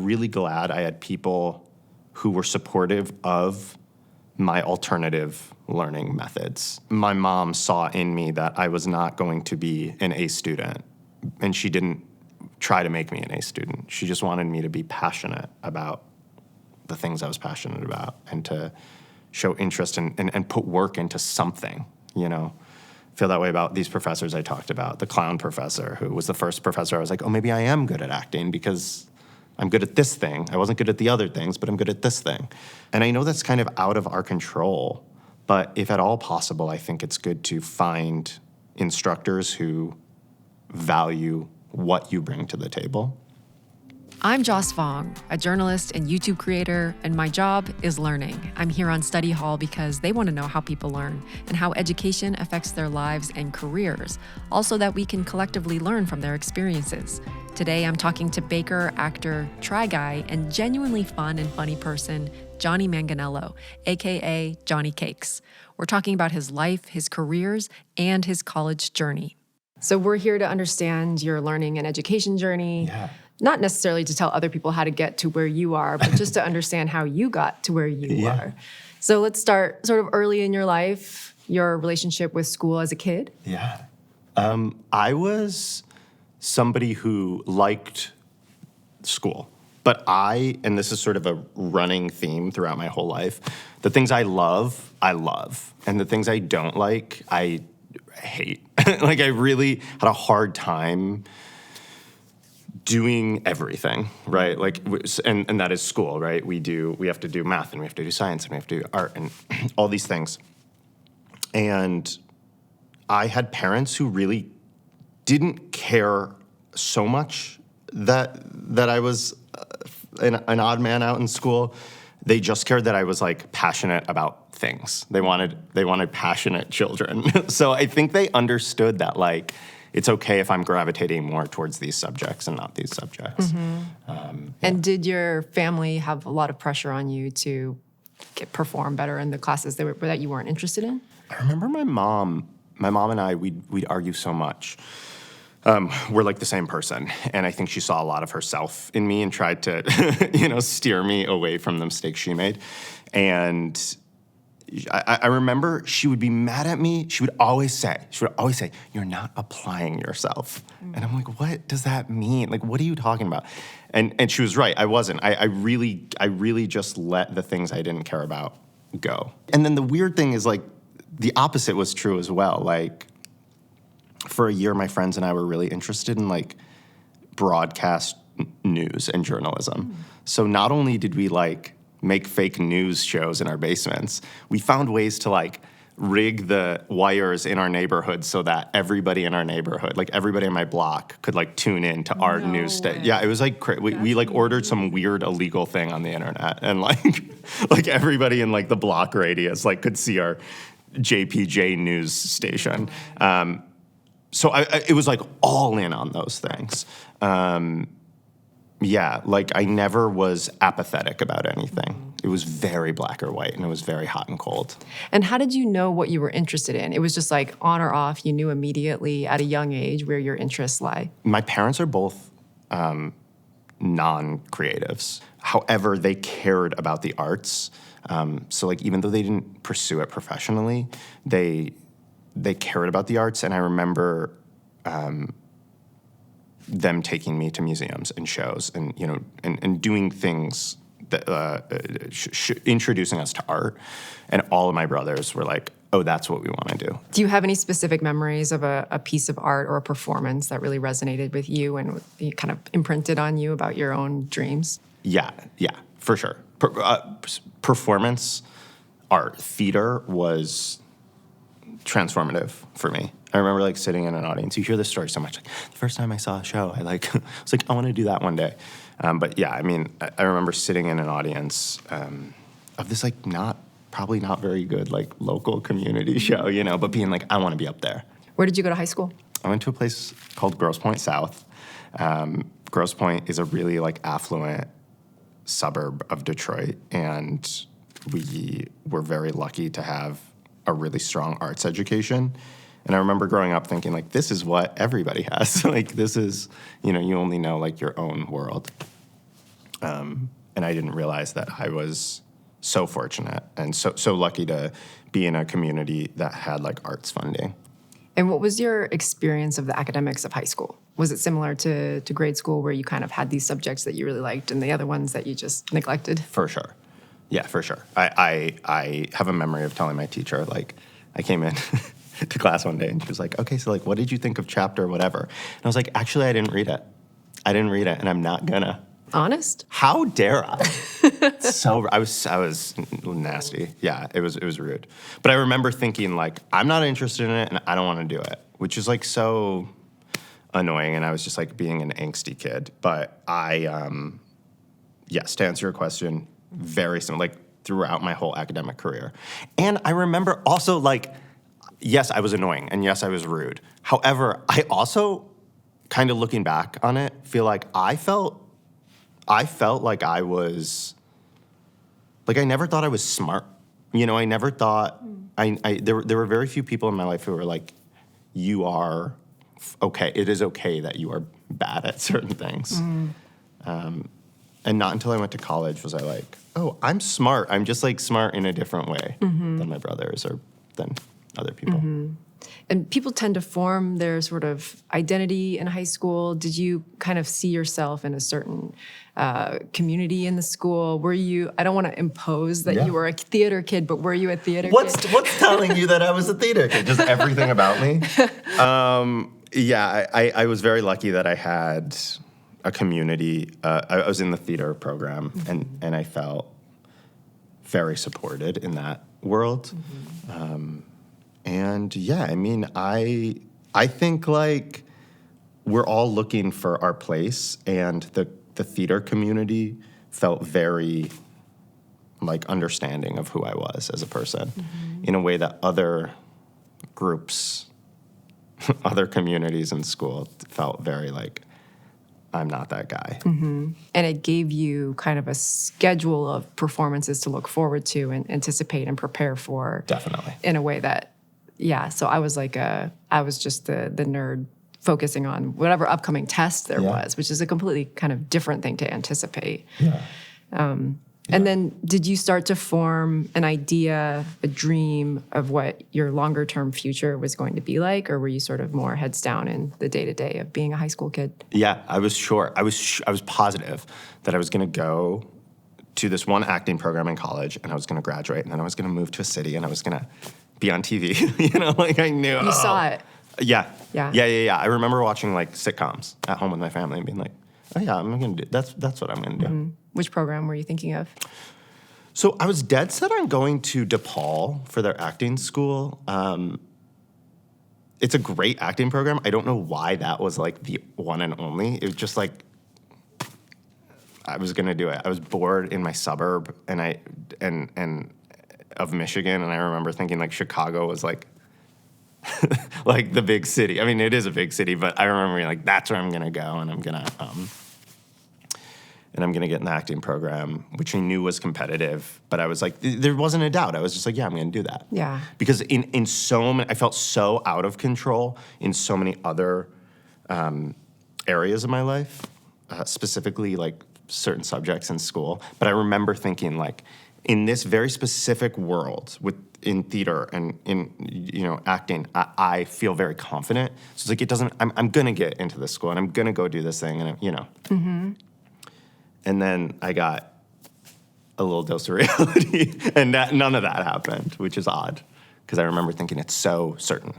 really glad I had people who were supportive of my alternative learning methods. My mom saw in me that I was not going to be an A student, and she didn't try to make me an A student. She just wanted me to be passionate about the things I was passionate about and to show interest and put work into something, you know. I feel that way about these professors I talked about. The clown professor, who was the first professor, I was like, oh, maybe I am good at acting because I'm good at this thing. I wasn't good at the other things, but I'm good at this thing. And I know that's kind of out of our control, but if at all possible, I think it's good to find instructors who value what you bring to the table. I'm Joss Fong, a journalist and YouTube creator, and my job is learning. I'm here on Study Hall because they want to know how people learn and how education affects their lives and careers, also that we can collectively learn from their experiences. Today, I'm talking to baker, actor, try guy, and genuinely fun and funny person, Jonny Manganello, aka JonnyCakes. We're talking about his life, his careers, and his college journey. So we're here to understand your learning and education journey. Yeah. Not necessarily to tell other people how to get to where you are, but just to understand how you got to where you are. So let's start sort of early in your life, your relationship with school as a kid. Yeah. I was somebody who liked school, but and this is sort of a running theme throughout my whole life, the things I love, and the things I don't like, I hate. Like, I really had a hard time doing everything, right? Like, and that is school, right? We have to do math, and we have to do science, and we have to do art, and all these things. And I had parents who really didn't care so much that I was an odd man out in school. They just cared that I was, like, passionate about things. They wanted passionate children. So I think they understood that, like, it's okay if I'm gravitating more towards these subjects and not these subjects. Mm-hmm. And did your family have a lot of pressure on you to perform better in the classes that you weren't interested in? I remember my mom and I, we'd argue so much. We're like the same person, and I think she saw a lot of herself in me and tried to, steer me away from the mistakes she made. And I remember she would be mad at me. She would always say, you're not applying yourself. Mm. And I'm like, what does that mean? Like, what are you talking about? And she was right. I wasn't. I really just let the things I didn't care about go. And then the weird thing is, like, the opposite was true as well. Like, for a year, my friends and I were really interested in, like, broadcast news and journalism. Mm. So not only did we, like, make fake news shows in our basements, we found ways to, like, rig the wires in our neighborhood so that everybody in our neighborhood, like everybody in my block, could, like, tune in to our news station. Yeah, it was like we like ordered some weird illegal thing on the internet, and like everybody in, like, the block radius, like, could see our JPJ news station. So it was, like, all in on those things. Yeah, like, I never was apathetic about anything. Mm-hmm. It was very black or white, and it was very hot and cold. And how did you know what you were interested in? It was just, like, on or off, you knew immediately at a young age where your interests lie? My parents are both non-creatives. However, they cared about the arts. So, like, even though they didn't pursue it professionally, they cared about the arts, and I remember them taking me to museums and shows and, and doing things that introducing us to art. And all of my brothers were like, oh, that's what we want to do. Do you have any specific memories of a piece of art or a performance that really resonated with you and kind of imprinted on you about your own dreams? Yeah, for sure. Performance, art, theater was transformative for me. I remember, like, sitting in an audience. You hear this story so much. Like, the first time I saw a show, I was like, I want to do that one day. But yeah, I mean, I remember sitting in an audience of this, like, probably not very good, like, local community show, but being like, I want to be up there. Where did you go to high school? I went to a place called Grosse Pointe South. Grosse Pointe is a really, like, affluent suburb of Detroit, and we were very lucky to have a really strong arts education. And I remember growing up thinking, like, this is what everybody has. Like, this is, you only know, like, your own world. And I didn't realize that I was so fortunate and so lucky to be in a community that had like arts funding. And what was your experience of the academics of high school? Was it similar to grade school where you kind of had these subjects that you really liked and the other ones that you just neglected? For sure. Yeah, for sure. I have a memory of telling my teacher, like, I came in to class one day and she was like, okay, so like, what did you think of chapter whatever? And I was like, actually, I didn't read it. And I'm not gonna. Honest? How dare I? I was nasty. Yeah, it was rude. But I remember thinking like, I'm not interested in it and I don't want to do it, which is like so annoying. And I was just like being an angsty kid. But yes, to answer your question, very similar, like throughout my whole academic career. And I remember also like, yes, I was annoying and yes, I was rude. However, I also kind of looking back on it, feel like I felt like I was, like I never thought I was smart. You know, I never thought, there were very few people in my life who were like, you are okay, it is okay that you are bad at certain things. And not until I went to college was I like, oh, I'm smart. I'm just like smart in a different way than my brothers or than other people. And people tend to form their sort of identity in high school. Did you kind of see yourself in a certain community in the school? Were you, I don't want to impose that you were a theater kid, but were you a theater kid? What's telling you that I was a theater kid? Just everything about me? Yeah, I was very lucky that I had a community. I was in the theater program, and I felt very supported in that world. And yeah, I mean, I think like we're all looking for our place, and the theater community felt very like understanding of who I was as a person in a way that other groups, other communities in school felt very like, I'm not that guy. And it gave you kind of a schedule of performances to look forward to and anticipate and prepare for. Definitely. In a way that, yeah, so I was like I was just the nerd focusing on whatever upcoming test there was, which is a completely kind of different thing to anticipate. And then did you start to form an idea, a dream of what your longer term future was going to be like? Or were you sort of more heads down in the day-to-day of being a high school kid? Yeah, I was sure. I was positive that I was going to go to this one acting program in college, and I was going to graduate, and then I was going to move to a city, and I was going to be on TV. You know, like I knew. You saw it. Yeah. Yeah. I remember watching like sitcoms at home with my family and being like, oh yeah, I'm going to do, that's what I'm going to do. Which program were you thinking of? So I was dead set on going to DePaul for their acting school. It's a great acting program. I don't know why that was like the one and only. It was just like, I was gonna do it. I was bored in my suburb and of Michigan, and I remember thinking like Chicago was like like the big city. I mean, it is a big city, but I remember being like, that's where I'm gonna go, and I'm gonna get in the acting program, which I knew was competitive. But I was like, there wasn't a doubt. I was just like, yeah, I'm going to do that. Yeah. Because in so many, I felt so out of control in so many other areas of my life, specifically like certain subjects in school. But I remember thinking like, in this very specific world in theater and in acting, I feel very confident. So it's like I'm going to get into this school and I'm going to go do this thing, and And then I got a little dose of reality, and none of that happened, which is odd, because I remember thinking it's so certain.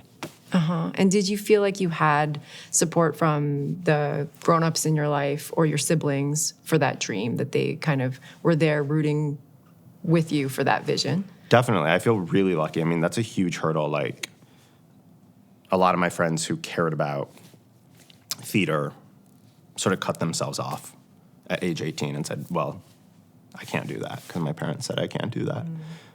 And did you feel like you had support from the grown-ups in your life or your siblings for that dream, that they kind of were there rooting with you for that vision? Definitely. I feel really lucky. I mean, that's a huge hurdle. Like, a lot of my friends who cared about theater sort of cut themselves off at age 18 and said, well, I can't do that because my parents said I can't do that.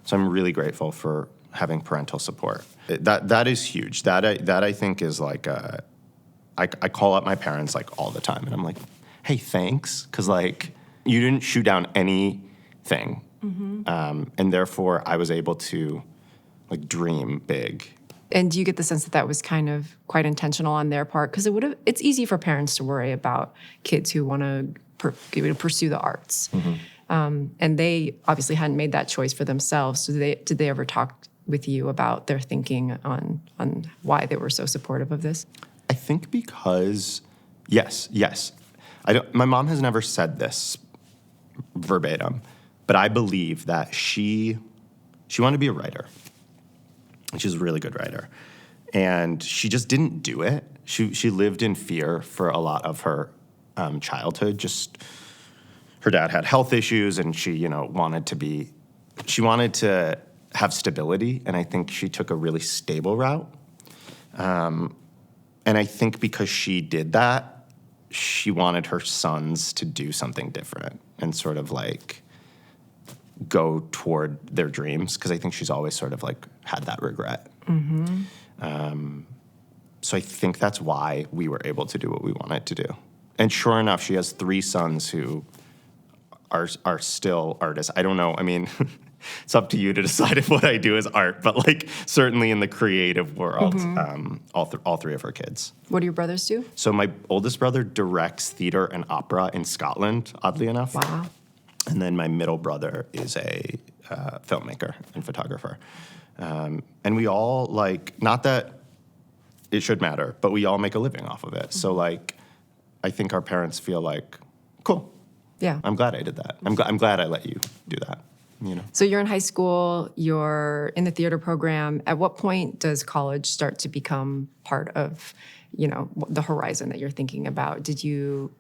So I'm really grateful for having parental support. That is huge. That I think is like, I call up my parents like all the time, and I'm like, hey, thanks, because like you didn't shoot down anything, and therefore I was able to like dream big. And do you get the sense that that was kind of quite intentional on their part? Because it's easy for parents to worry about kids who want to pursue the arts. And they obviously hadn't made that choice for themselves. So did they ever talk with you about their thinking on why they were so supportive of this? I think because, yes. My mom has never said this verbatim, but I believe that she wanted to be a writer. She's a really good writer. And she just didn't do it. She lived in fear for a lot of her childhood. Just her dad had health issues, and she wanted to have stability, and I think she took a really stable route. And I think because she did that, she wanted her sons to do something different and sort of like go toward their dreams, because I think she's always sort of like had that regret. So I think that's why we were able to do what we wanted to do. And sure enough, she has 3 sons who are still artists. I don't know. I mean, it's up to you to decide if what I do is art, but like certainly in the creative world, all 3 of her kids. What do your brothers do? So my oldest brother directs theater and opera in Scotland, oddly enough. Wow. And then my middle brother is a filmmaker and photographer. And we all, like, not that it should matter, but we all make a living off of it. So, like, I think our parents feel like, cool. Yeah. I'm glad I did that. I'm glad I let you do that, So you're in high school, you're in the theater program. At what point does college start to become part of, the horizon that you're thinking about? Did you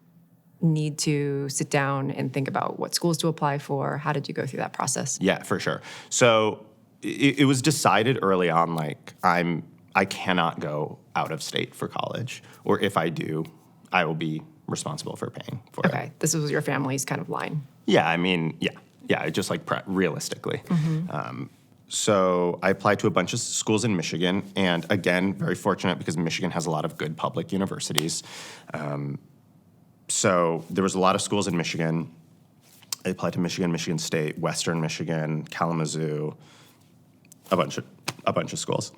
need to sit down and think about what schools to apply for? How did you go through that process? Yeah, for sure. So it was decided early on, like, I cannot go out of state for college, or if I do, I will be responsible for paying for it. Okay, this was your family's kind of line. Yeah, I mean, just like realistically. So I applied to a bunch of schools in Michigan, and again, very fortunate because Michigan has a lot of good public universities. So there was a lot of schools in Michigan. I applied to Michigan State, Western Michigan, Kalamazoo, a bunch of schools.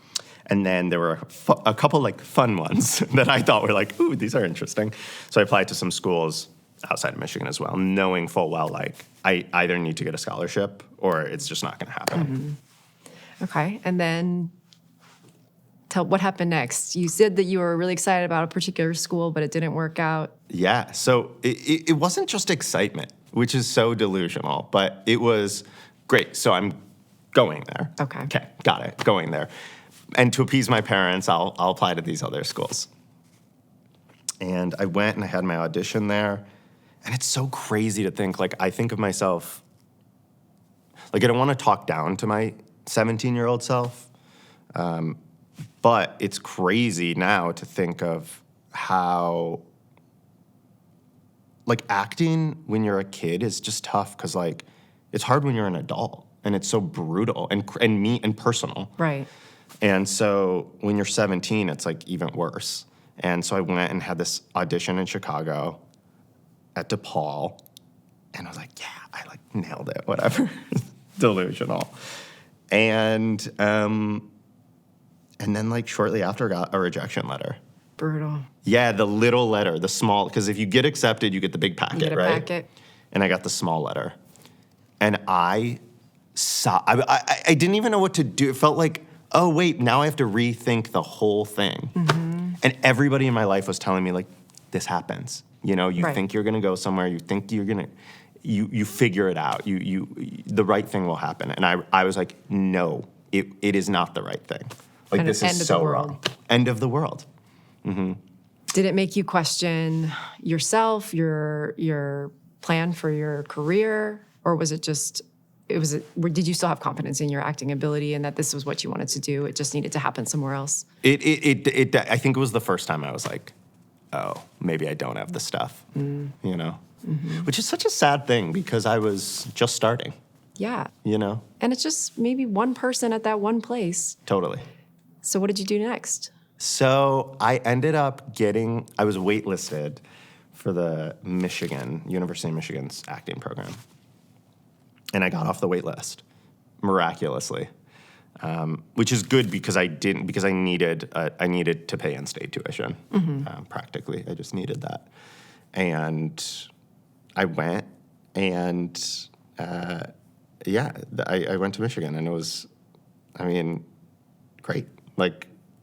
And then there were a couple like fun ones that I thought were like, ooh, these are interesting. So I applied to some schools outside of Michigan as well, knowing full well like I either need to get a scholarship or it's just not going to happen. Okay, and then tell what happened next. You said that you were really excited about a particular school, but it didn't work out. Yeah, so it wasn't just excitement, which is so delusional, but it was great. So I'm going there. Okay, got it, going there. And to appease my parents, I'll apply to these other schools. And I went and I had my audition there. And it's so crazy to think, like, I think of myself, like, I don't want to talk down to my 17-year-old self. But it's crazy now to think of how, like, acting when you're a kid is just tough because, like, it's hard when you're an adult. And it's so brutal and mean and personal. Right. And so when you're 17, it's like even worse. And so I went and had this audition in Chicago at DePaul, and I was like, yeah, I like nailed it, whatever. Delusional. And then like shortly after, I got a rejection letter. Brutal. Yeah, the little letter, the small, because if you get accepted, you get the big packet, You get a right? packet. And I got the small letter. And I didn't even know what to do. It felt like, oh, wait, now I have to rethink the whole thing. And everybody in my life was telling me, like, this happens. You know, you think you're going to go somewhere. You think you're going to, you figure it out. The right thing will happen. And I was like, no, it is not the right thing. Like, Kind of this is so wrong. End of the world. Did it make you question yourself, your plan for your career? Or was it just, did you still have confidence in your acting ability and that this was what you wanted to do? It just needed to happen somewhere else? I think it was the first time I was like, oh, maybe I don't have the stuff, you know? Which is such a sad thing because I was just starting. Yeah. You know? And it's just maybe one person at that one place. Totally. So what did you do next? So I ended up I was waitlisted for the University of Michigan's acting program. And I got off the wait list, miraculously, which is good because I needed to pay in-state tuition, practically. I just needed that. And I went, and I went to Michigan, and it was, I mean, great.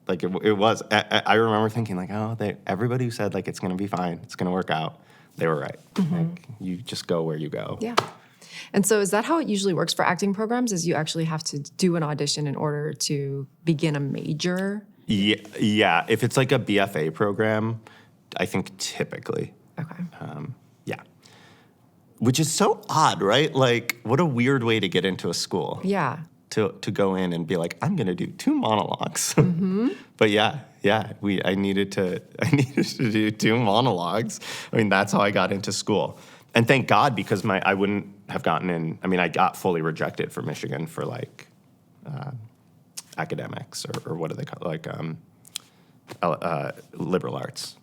It was. I remember thinking like, oh, everybody who said like it's gonna be fine, it's gonna work out, they were right. Like you just go where you go. Yeah. And so is that how it usually works for acting programs, is you actually have to do an audition in order to begin a major? Yeah. If it's like a BFA program, I think typically. Okay. Yeah. Which is so odd, right? Like, what a weird way to get into a school. Yeah. To go in and be like, I'm gonna do 2 monologues. But I needed to do 2 monologues. I mean, that's how I got into school. And thank God, because I wouldn't have gotten in. I mean, I got fully rejected for Michigan for like academics or what do they call it? Like liberal arts.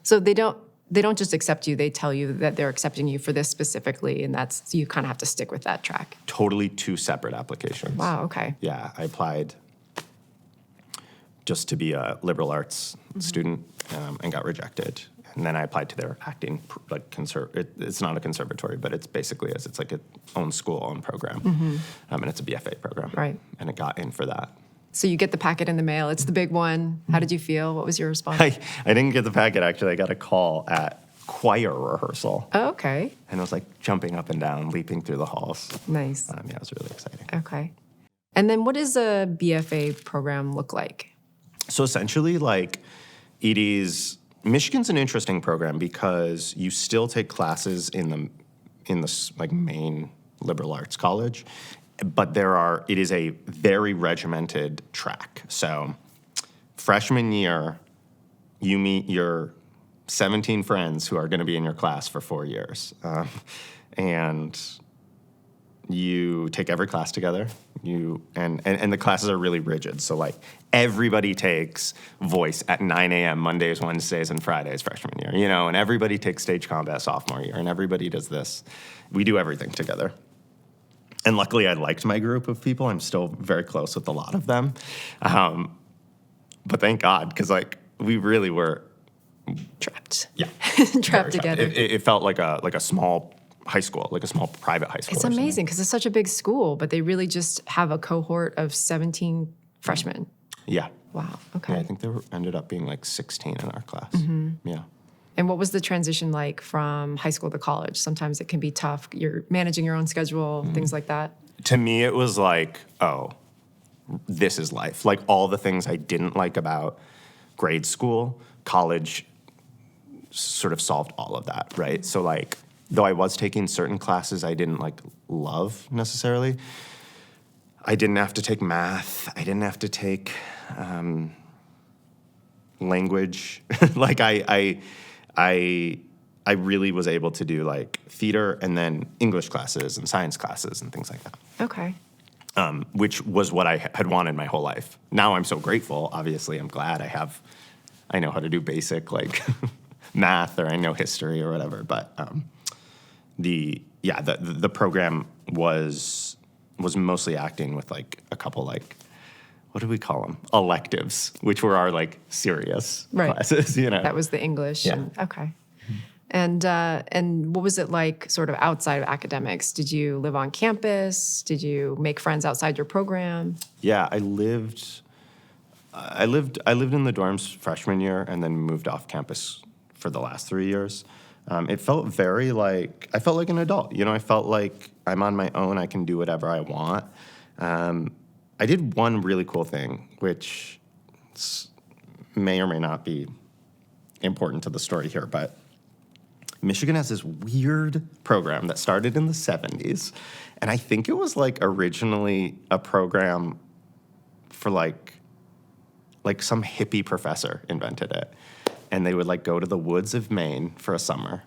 So they don't just accept you, they tell you that they're accepting you for this specifically, and so you kind of have to stick with that track. Totally 2 separate applications. Wow, okay. Yeah, I applied just to be a liberal arts student and got rejected. And then I applied to their acting, it's not a conservatory, but it's basically it's like its own school, own program. And it's a BFA program. Right. And it got in for that. So you get the packet in the mail. It's the big one. How did you feel? What was your response? I didn't get the packet, actually. I got a call at choir rehearsal. Oh, okay. And I was like jumping up and down, leaping through the halls. Nice. Yeah, it was really exciting. Okay. And then what does a BFA program look like? So essentially, like, Michigan's an interesting program because you still take classes in the like main liberal arts college, but it is a very regimented track. So freshman year, you meet your 17 friends who are going to be in your class for 4 years, and you take every class together. And the classes are really rigid. So like everybody takes voice at 9 a.m. Mondays, Wednesdays, and Fridays freshman year, and everybody takes stage combat sophomore year, and everybody does this. We do everything together. And luckily I liked my group of people. I'm still very close with a lot of them. But thank God, because like we really were Trapped. Yeah. Trapped together. It felt like a small high school, like a small private high school. It's amazing because it's such a big school, but they really just have a cohort of 17 freshmen. Yeah. Wow. Okay. Yeah, I think ended up being like 16 in our class. Yeah. And what was the transition like from high school to college? Sometimes it can be tough. You're managing your own schedule, things like that. To me, it was like, oh, this is life. Like all the things I didn't like about grade school, college sort of solved all of that, right? So like, though I was taking certain classes I didn't like love necessarily, I didn't have to take math. I didn't have to take language. Like I really was able to do like theater and then English classes and science classes and things like that. Okay. Which was what I had wanted my whole life. Now I'm so grateful. Obviously, I'm glad I know how to do basic like math, or I know history or whatever. But the program was mostly acting with like a couple like, what do we call them? Electives, which were our like serious classes. That was the English. Yeah. Okay. And what was it like sort of outside of academics? Did you live on campus? Did you make friends outside your program? Yeah, I lived in the dorms freshman year and then moved off campus for the last 3 years. It felt very like, I felt like an adult. I felt like I'm on my own. I can do whatever I want. I did one really cool thing, which may or may not be important to the story here, but Michigan has this weird program that started in the 70s, and I think it was like originally a program for like some hippie professor invented it, and they would like go to the woods of Maine for a summer,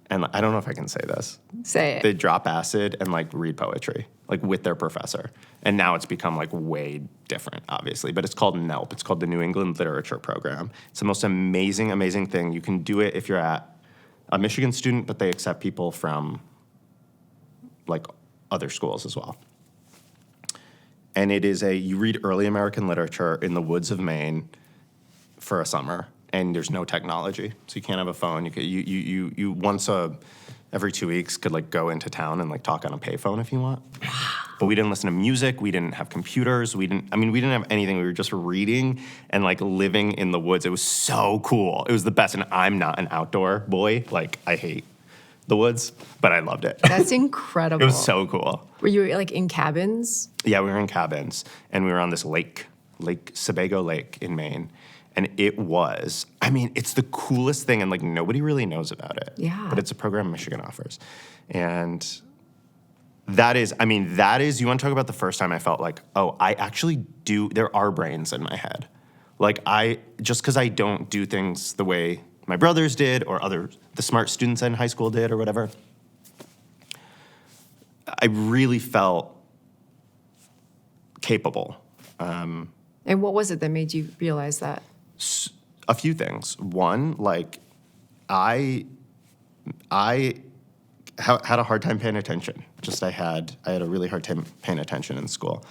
and I don't know if I can say this. Say it. They'd drop acid and like read poetry like with their professor, and now it's become like way different, obviously, but it's called NELP. It's called the New England Literature Program. It's the most amazing thing. You can do it if you're at a Michigan student, but they accept people from like other schools as well. And it is you read early American literature in the woods of Maine for a summer, and there's no technology, so you can't have a phone. You once every 2 weeks could like go into town and like talk on a payphone if you want. But we didn't listen to music. We didn't have computers. We didn't have anything. We were just reading and like living in the woods. It was so cool. It was the best. And I'm not an outdoor boy. Like I hate the woods, but I loved it. That's incredible. It was so cool. Were you like in cabins? Yeah, we were in cabins and we were on this lake, Sebago Lake in Maine. And it was, I mean, it's the coolest thing and like nobody really knows about it. Yeah. But it's a program Michigan offers. And that is, you want to talk about the first time I felt like, oh, I actually do, there are brains in my head. Like just because I don't do things the way my brothers did or the smart students in high school did or whatever, I really felt capable. And what was it that made you realize that? A few things. One, like I had a hard time paying attention. I had a really hard time paying attention in school.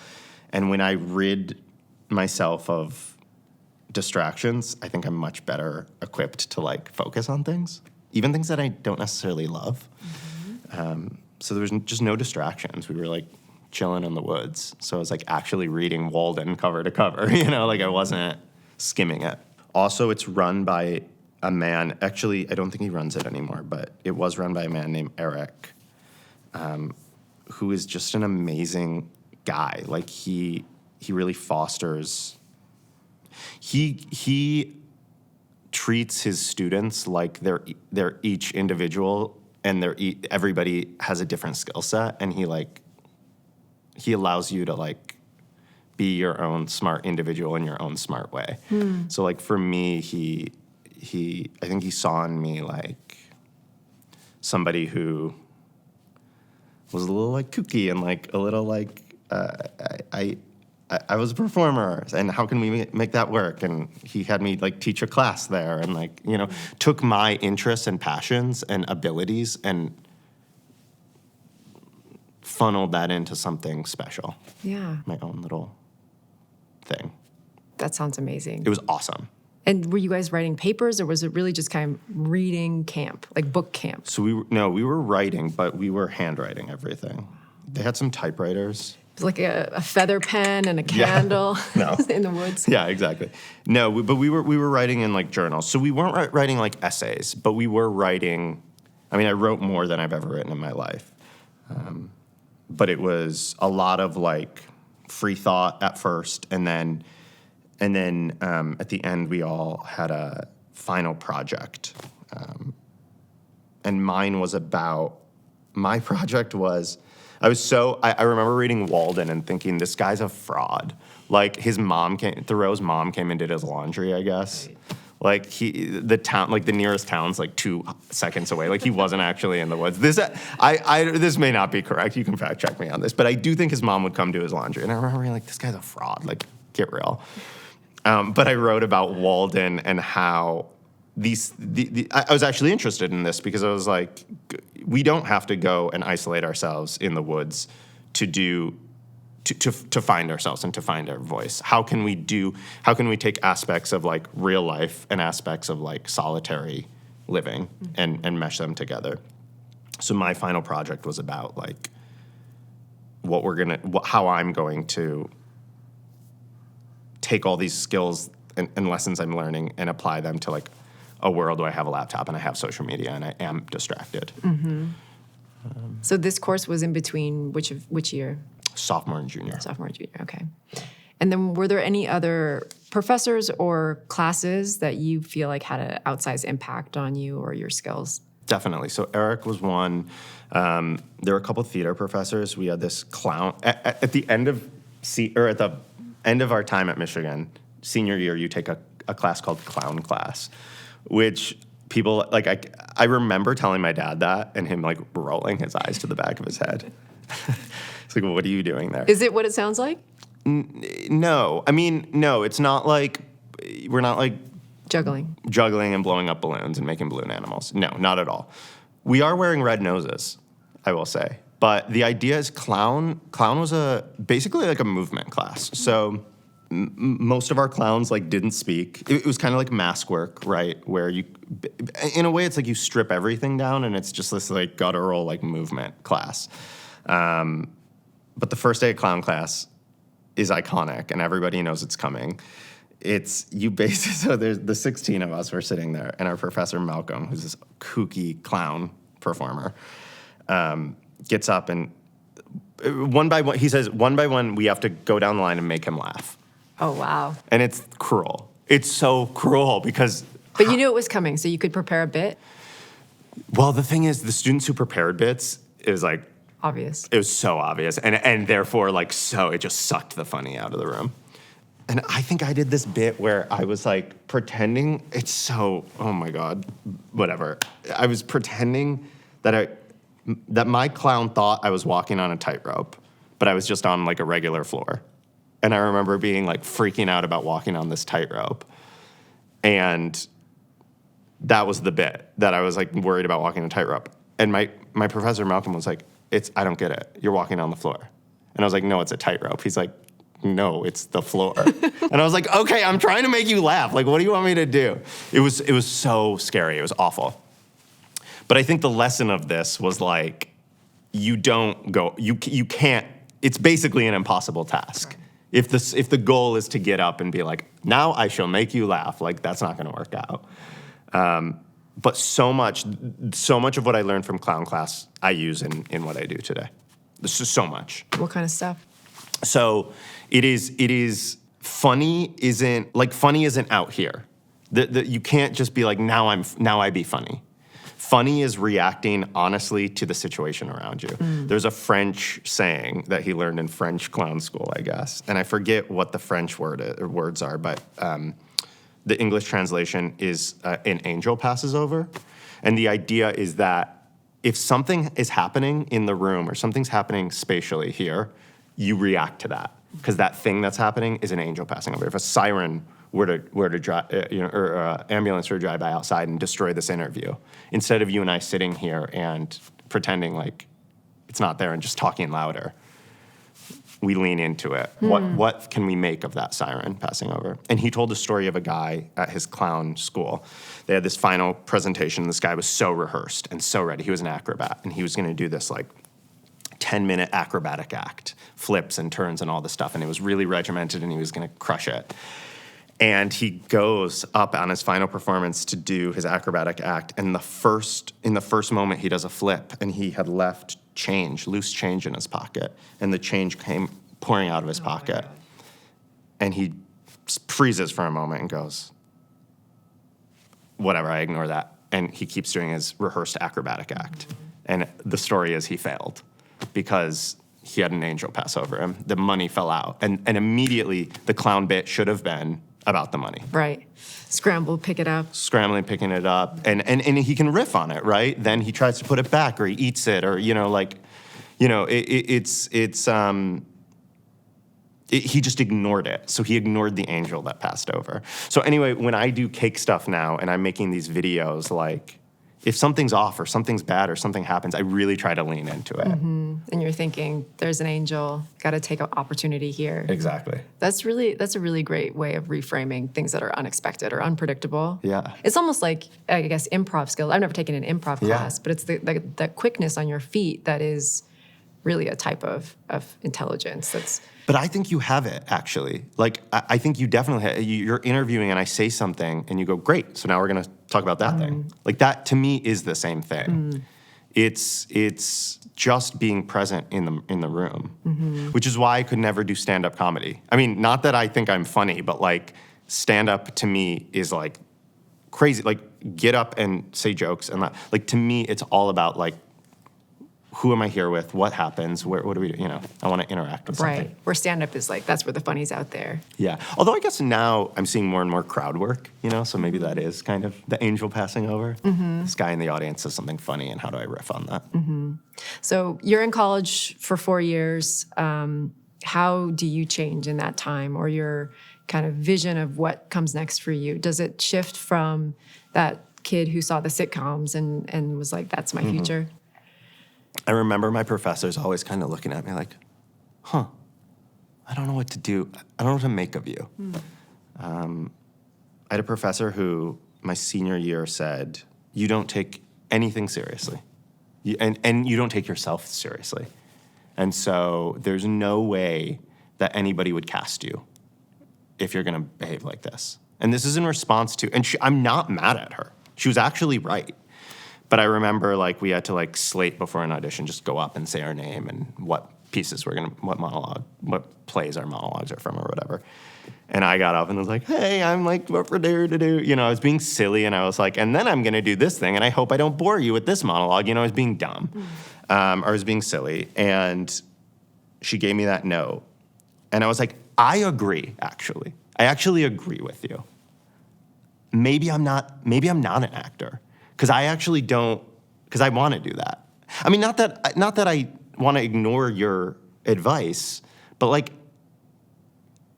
And when I rid myself of distractions, I think I'm much better equipped to like focus on things, even things that I don't necessarily love. So there was just no distractions. We were like chilling in the woods. So I was like actually reading Walden cover to cover, like I wasn't skimming it. Also, it's run by a man, actually, I don't think he runs it anymore, but it was run by a man named Eric, who is just an amazing guy. Like he really fosters, he treats his students like they're each individual and everybody has a different skill set, and he allows you to like be your own smart individual in your own smart way. So like for me, I think he saw in me like somebody who was a little like kooky and like a little like I was a performer, and how can we make that work? And he had me like teach a class there, and like took my interests and passions and abilities and funneled that into something special. Yeah, my own little thing. That sounds amazing. It was awesome. And were you guys writing papers, or was it really just kind of reading camp, like book camp? So we were writing, but we were handwriting everything. They had some typewriters. It was like a feather pen and a candle in the woods. Yeah, exactly. No, but we were writing in like journals. So we weren't writing like essays, but we were writing. I mean, I wrote more than I've ever written in my life. But it was a lot of like free thought at first, and then at the end we all had a final project, and my project was, I remember reading Walden and thinking, this guy's a fraud. Like Thoreau's mom came and did his laundry, I guess. Right. Like the nearest town's like 2 seconds away. Like he wasn't actually in the woods. This may not be correct. You can fact check me on this, but I do think his mom would come do his laundry. And I remember being like, this guy's a fraud. Like, get real. But I wrote about Walden and how I was actually interested in this because I was like, we don't have to go and isolate ourselves in the woods to find ourselves and to find our voice. How can we take aspects of like real life and aspects of like solitary living and mesh them together? So my final project was about like how I'm going to take all these skills and lessons I'm learning and apply them to like a world where I have a laptop and I have social media and I am distracted. Mm-hmm. So this course was in between which year? Sophomore and junior. Sophomore and junior, okay. And then were there any other professors or classes that you feel like had an outsized impact on you or your skills? Definitely. So Eric was one. There were a couple of theater professors. We had this clown at the end of at the end of our time at Michigan, senior year, you take a class called clown class, which people like. I remember telling my dad that and him like rolling his eyes to the back of his head. It's like, well, what are you doing there? Is it what it sounds like? No. I mean, no. It's not like we're not like juggling and blowing up balloons and making balloon animals. No, not at all. We are wearing red noses, I will say. But the idea is clown was basically like a movement class. So most of our clowns like didn't speak. It was kind of like mask work, right? Where you, in a way, it's like you strip everything down and it's just this like guttural like movement class. But the first day of clown class is iconic and everybody knows it's coming. It's you basically, so there's the 16 of us were sitting there and our professor Malcolm, who's this kooky clown performer, gets up and one by one, he says, one by one, we have to go down the line and make him laugh. Oh, wow. And it's cruel. It's so cruel because... But you knew it was coming, so you could prepare a bit? Well, the thing is, the students who prepared bits, it was like... Obvious. It was so obvious. And therefore, like, so it just sucked the funny out of the room. And I think I did this bit where I was, like, pretending... It's so... Oh, my God. Whatever. I was pretending that my clown thought I was walking on a tightrope, but I was just on, like, a regular floor. And I remember being like freaking out about walking on this tightrope. And that was the bit that I was like worried about walking a tightrope. And my professor Malcolm was like, I don't get it. You're walking on the floor. And I was like, no, it's a tightrope. He's like, no, it's the floor. And I was like, okay, I'm trying to make you laugh. Like, what do you want me to do? It was so scary. It was awful. But I think the lesson of this was like, you can't, it's basically an impossible task. Right. If the goal is to get up and be like, now I shall make you laugh, like that's not going to work out. But so much of what I learned from clown class, I use in what I do today. This is so much. What kind of stuff? So it is funny isn't out here. You can't just be like, now I be funny. Funny is reacting honestly to the situation around you. There's a French saying that he learned in French clown school, I guess. And I forget what the French words are, but the English translation is an angel passes over. And the idea is that if something is happening in the room or something's happening spatially here, you react to that. Because that thing that's happening is an angel passing over. If a siren were to drive, or ambulance were to drive by outside and destroy this interview, instead of you and I sitting here and pretending like it's not there and just talking louder, we lean into it. What can we make of that siren passing over? And he told the story of a guy at his clown school. They had this final presentation. This guy was so rehearsed and so ready. He was an acrobat, and he was going to do this like 10-minute acrobatic act, flips and turns and all this stuff, and it was really regimented, and he was going to crush it. And he goes up on his final performance to do his acrobatic act, and in the first moment he does a flip, and he had left loose change in his pocket, and the change came pouring out of his pocket. And he freezes for a moment and goes, whatever, I ignore that. And he keeps doing his rehearsed acrobatic act. And the story is he failed because he had an angel pass over him. The money fell out. And immediately the clown bit should have been about the money. Right. Scramble, pick it up. Scrambling, picking it up. And he can riff on it, right? Then he tries to put it back or he eats it or, he just ignored it. So he ignored the angel that passed over. So anyway, when I do cake stuff now and I'm making these videos, like if something's off or something's bad or something happens, I really try to lean into it. Mm-hmm. And you're thinking, there's an angel, got to take an opportunity here. Exactly. That's a really great way of reframing things that are unexpected or unpredictable. Yeah. It's almost like, I guess, improv skills. I've never taken an improv class, but it's the quickness on your feet that is really a type of intelligence. But I think you have it, actually. Like, I think you definitely have. You're interviewing and I say something and you go, great, so now we're going to talk about that thing. Like, that, to me, is the same thing. It's just being present in the room, which is why I could never do stand-up comedy. I mean, not that I think I'm funny, but, like, stand-up to me is, like, crazy. Like, get up and say jokes. And, like, to me, it's all about, like, who am I here with? What happens? What do we do? I want to interact with something. Right. Where stand-up is like, that's where the funny's out there. Yeah. Although I guess now I'm seeing more and more crowd work, so maybe that is kind of the angel passing over. This guy in the audience says something funny, and how do I riff on that? So you're in college for 4 years. How do you change in that time, or your kind of vision of what comes next for you? Does it shift from that kid who saw the sitcoms and was like, that's my future? I remember my professors always kind of looking at me like, huh, I don't know what to do. I don't know what to make of you. I had a professor who, my senior year, said, you don't take anything seriously. And you don't take yourself seriously. And so there's no way that anybody would cast you if you're going to behave like this. And this is in response to, and I'm not mad at her. She was actually right. But I remember, like, we had to, like, slate before an audition, just go up and say our name and what pieces we're going to, what plays our monologues are from or whatever. And I got up and was like, hey, I'm like, what for to do? You know, I was being silly, and I was like, and then I'm going to do this thing, and I hope I don't bore you with this monologue. You know, I was being dumb. Or I was being silly. And she gave me that note. And I was like, I agree, actually. I actually agree with you. Maybe I'm not an actor. Because I actually don't, because I want to do that. I mean, not that I want to ignore your advice, but, like,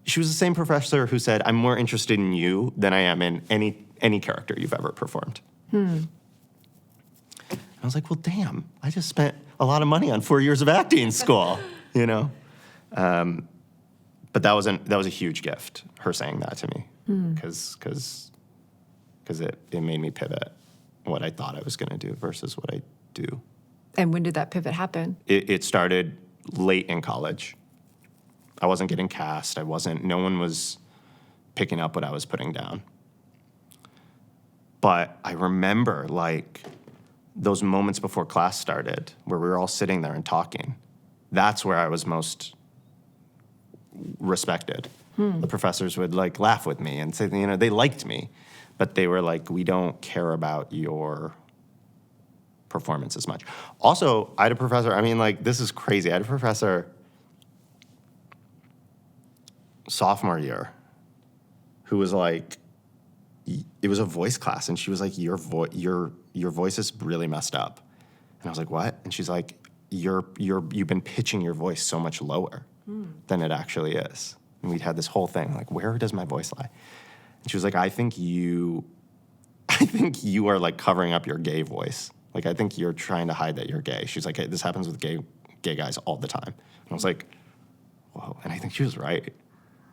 she was the same professor who said, I'm more interested in you than I am in any character you've ever performed. I was like, well, damn, I just spent a lot of money on 4 years of acting school, you know? But that was a huge gift, her saying that to me, because it made me pivot what I thought I was going to do versus what I do. And when did that pivot happen? It started late in college. I wasn't getting cast. No one was picking up what I was putting down. But I remember, like, those moments before class started where we were all sitting there and talking. That's where I was most respected. The professors would, like, laugh with me and say, you know, they liked me. But they were like, we don't care about your performance as much. Also, I had a professor, I mean, like, this is crazy. I had a professor sophomore year who was like, it was a voice class, and she was like, your voice is really messed up. And I was like, what? And she's like, you've been pitching your voice so much lower than it actually is. And we'd had this whole thing, like, where does my voice lie? And she was like, I think you are, like, covering up your gay voice. Like, I think you're trying to hide that you're gay. She's like, hey, this happens with gay guys all the time. And I was like, whoa. And I think she was right.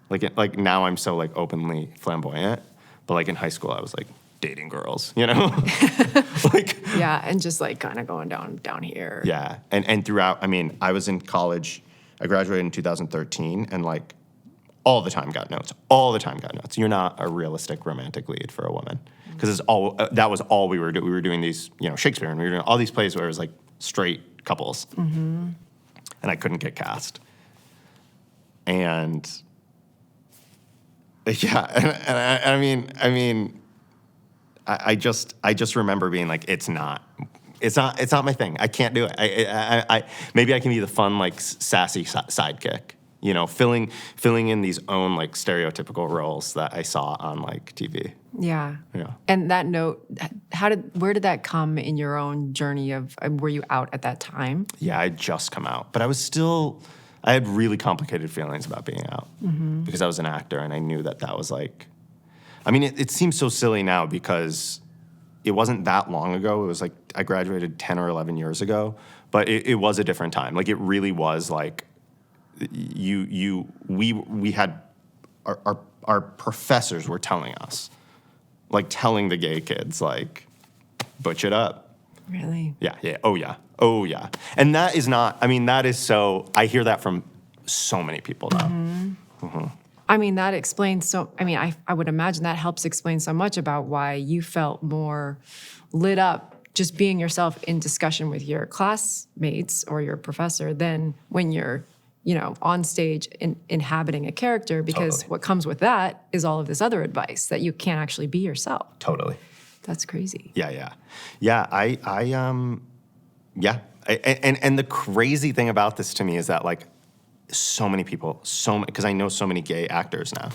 Like now I'm so, like, openly flamboyant, but, like, in high school I was, like, dating girls, you know? Like, yeah, and just, like, kind of going down here. Yeah, and throughout, I mean, I was in college. I graduated in 2013, and, like, all the time got notes. You're not a realistic romantic lead for a woman, because that was all we were doing. We were doing these, you know, Shakespeare, and we were doing all these plays where it was, like, straight couples, and I couldn't get cast. And yeah, and I mean, I just remember being like, it's not my thing. I can't do it. I maybe I can be the fun, like, sassy sidekick, you know, filling in these own, like, stereotypical roles that I saw on, like, TV. Yeah. Yeah. And that note, where did that come in your own journey of, were you out at that time? Yeah, I had just come out, but I had really complicated feelings about being out because I was an actor, and I knew that was, like, I mean, it seems so silly now because it wasn't that long ago. It was, like, I graduated 10 or 11 years ago, but it was a different time. Like, it really was, like, we had, our professors were telling us, like, telling the gay kids, like, butch it up. Really? Yeah, oh yeah. And that is not, I mean, that is so, I hear that from so many people now. I mean, that explains I would imagine that helps explain so much about why you felt more lit up just being yourself in discussion with your classmates or your professor than when you're, you know, on stage inhabiting a character, because Totally. what comes with that is all of this other advice that you can't actually be yourself. Totally. That's crazy. Yeah. And the crazy thing about this to me is that, like, so many people, because I know so many gay actors now,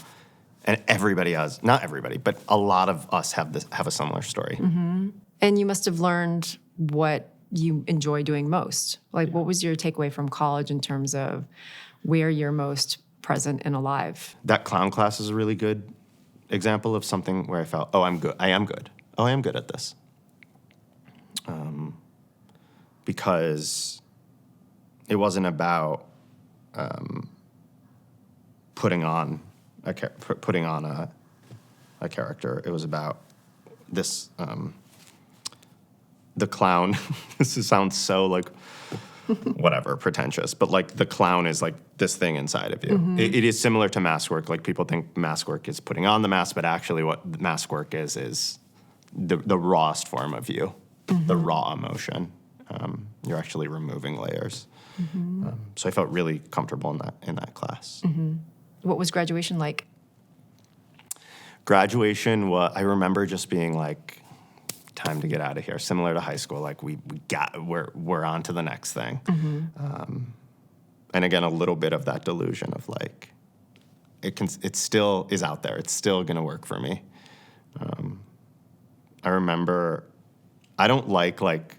and everybody has, not everybody, but a lot of us have a similar story. And you must have learned what you enjoy doing most. Like, what was your takeaway from college in terms of where you're most present and alive? That clown class is a really good example of something where I felt, oh, I'm good. I am good. Oh, I am good at this. Because it wasn't about putting on a character. It was about this the clown. This sounds so like whatever pretentious, but like the clown is like this thing inside of you. It is similar to mask work. Like people think mask work is putting on the mask, but actually what mask work is the rawest form of you, the raw emotion. You're actually removing layers. So I felt really comfortable in that class. What was graduation like? Graduation, I remember just being like, time to get out of here. Similar to high school, like we're on to the next thing. And again, a little bit of that delusion of like, it still is out there. It's still gonna work for me. I remember, I don't like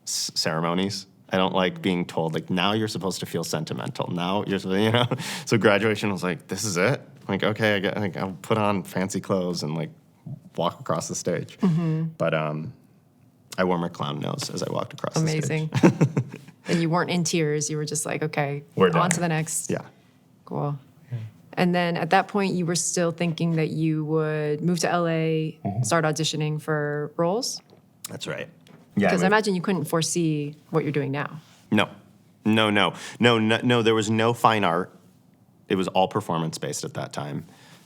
ceremonies. I don't like being told like, now you're supposed to feel sentimental. Now you're supposed, So graduation was like, this is it. Like, okay, I'll put on fancy clothes and like walk across the stage. But I wore my clown nose as I walked across the stage. Amazing. And you weren't in tears. You were just like, okay, We're done. on to the next. Yeah. Cool. And then at that point, you were still thinking that you would move to LA, start auditioning for roles? That's right. Yeah. Because I imagine you couldn't foresee what you're doing now. No. There was no fine art. It was all performance-based at that time.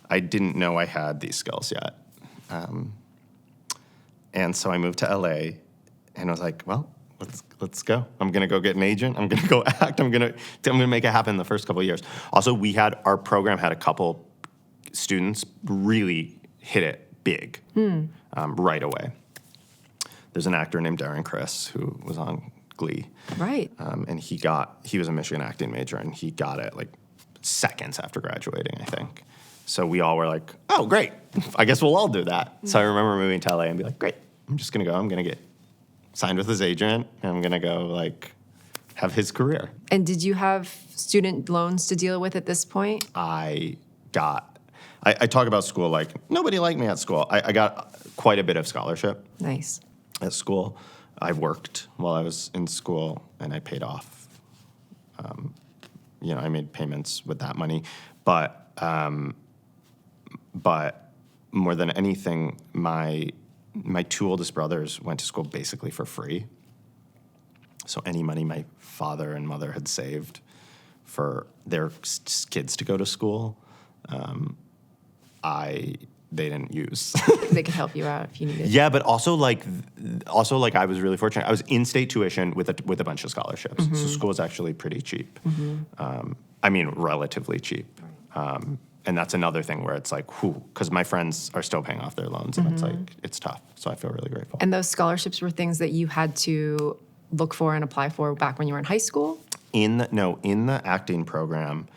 I didn't know I had these skills yet. And so I moved to LA, and I was like, well, let's go. I'm gonna go get an agent. I'm gonna go act. I'm gonna make it happen in the first couple of years. Also, our program had a couple students really hit it big right away. There's an actor named Darren Criss who was on Glee. Right. And he was a Michigan acting major, and he got it like seconds after graduating, I think. So we all were like, oh, great. I guess we'll all do that. So I remember moving to LA and be like, great, I'm just going to go. I'm going to get signed with his agent, and I'm going to go like have his career. And did you have student loans to deal with at this point? I talk about school like nobody liked me at school. I got quite a bit of scholarship Nice. at school. I worked while I was in school, and I paid off. I made payments with that money. But more than anything, my two oldest brothers went to school basically for free. So any money my father and mother had saved for their kids to go to school, they didn't use. They could help you out if you needed. Yeah, but also I was really fortunate. I was in-state tuition with a bunch of scholarships. So school is actually pretty cheap. Relatively cheap. And that's another thing where it's like, because my friends are still paying off their loans, and it's like, it's tough. So I feel really grateful. And those scholarships were things that you had to look for and apply for back when you were in high school? In the acting program,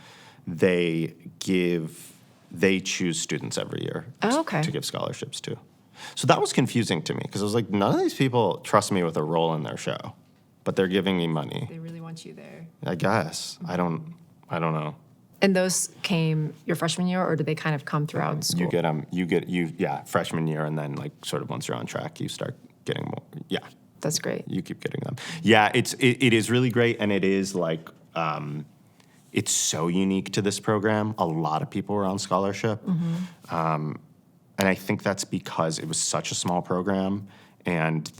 they choose students every year to give scholarships to. So that was confusing to me, because I was like, none of these people trust me with a role in their show, but they're giving me money. They really want you there. I guess. I don't know. And those came your freshman year, or did they kind of come throughout school? You get freshman year, and then like sort of once you're on track, you start getting more. Yeah. That's great. You keep getting them. Yeah, it is really great, and it is like, it's so unique to this program. A lot of people were on scholarship. And I think that's because it was such a small program, and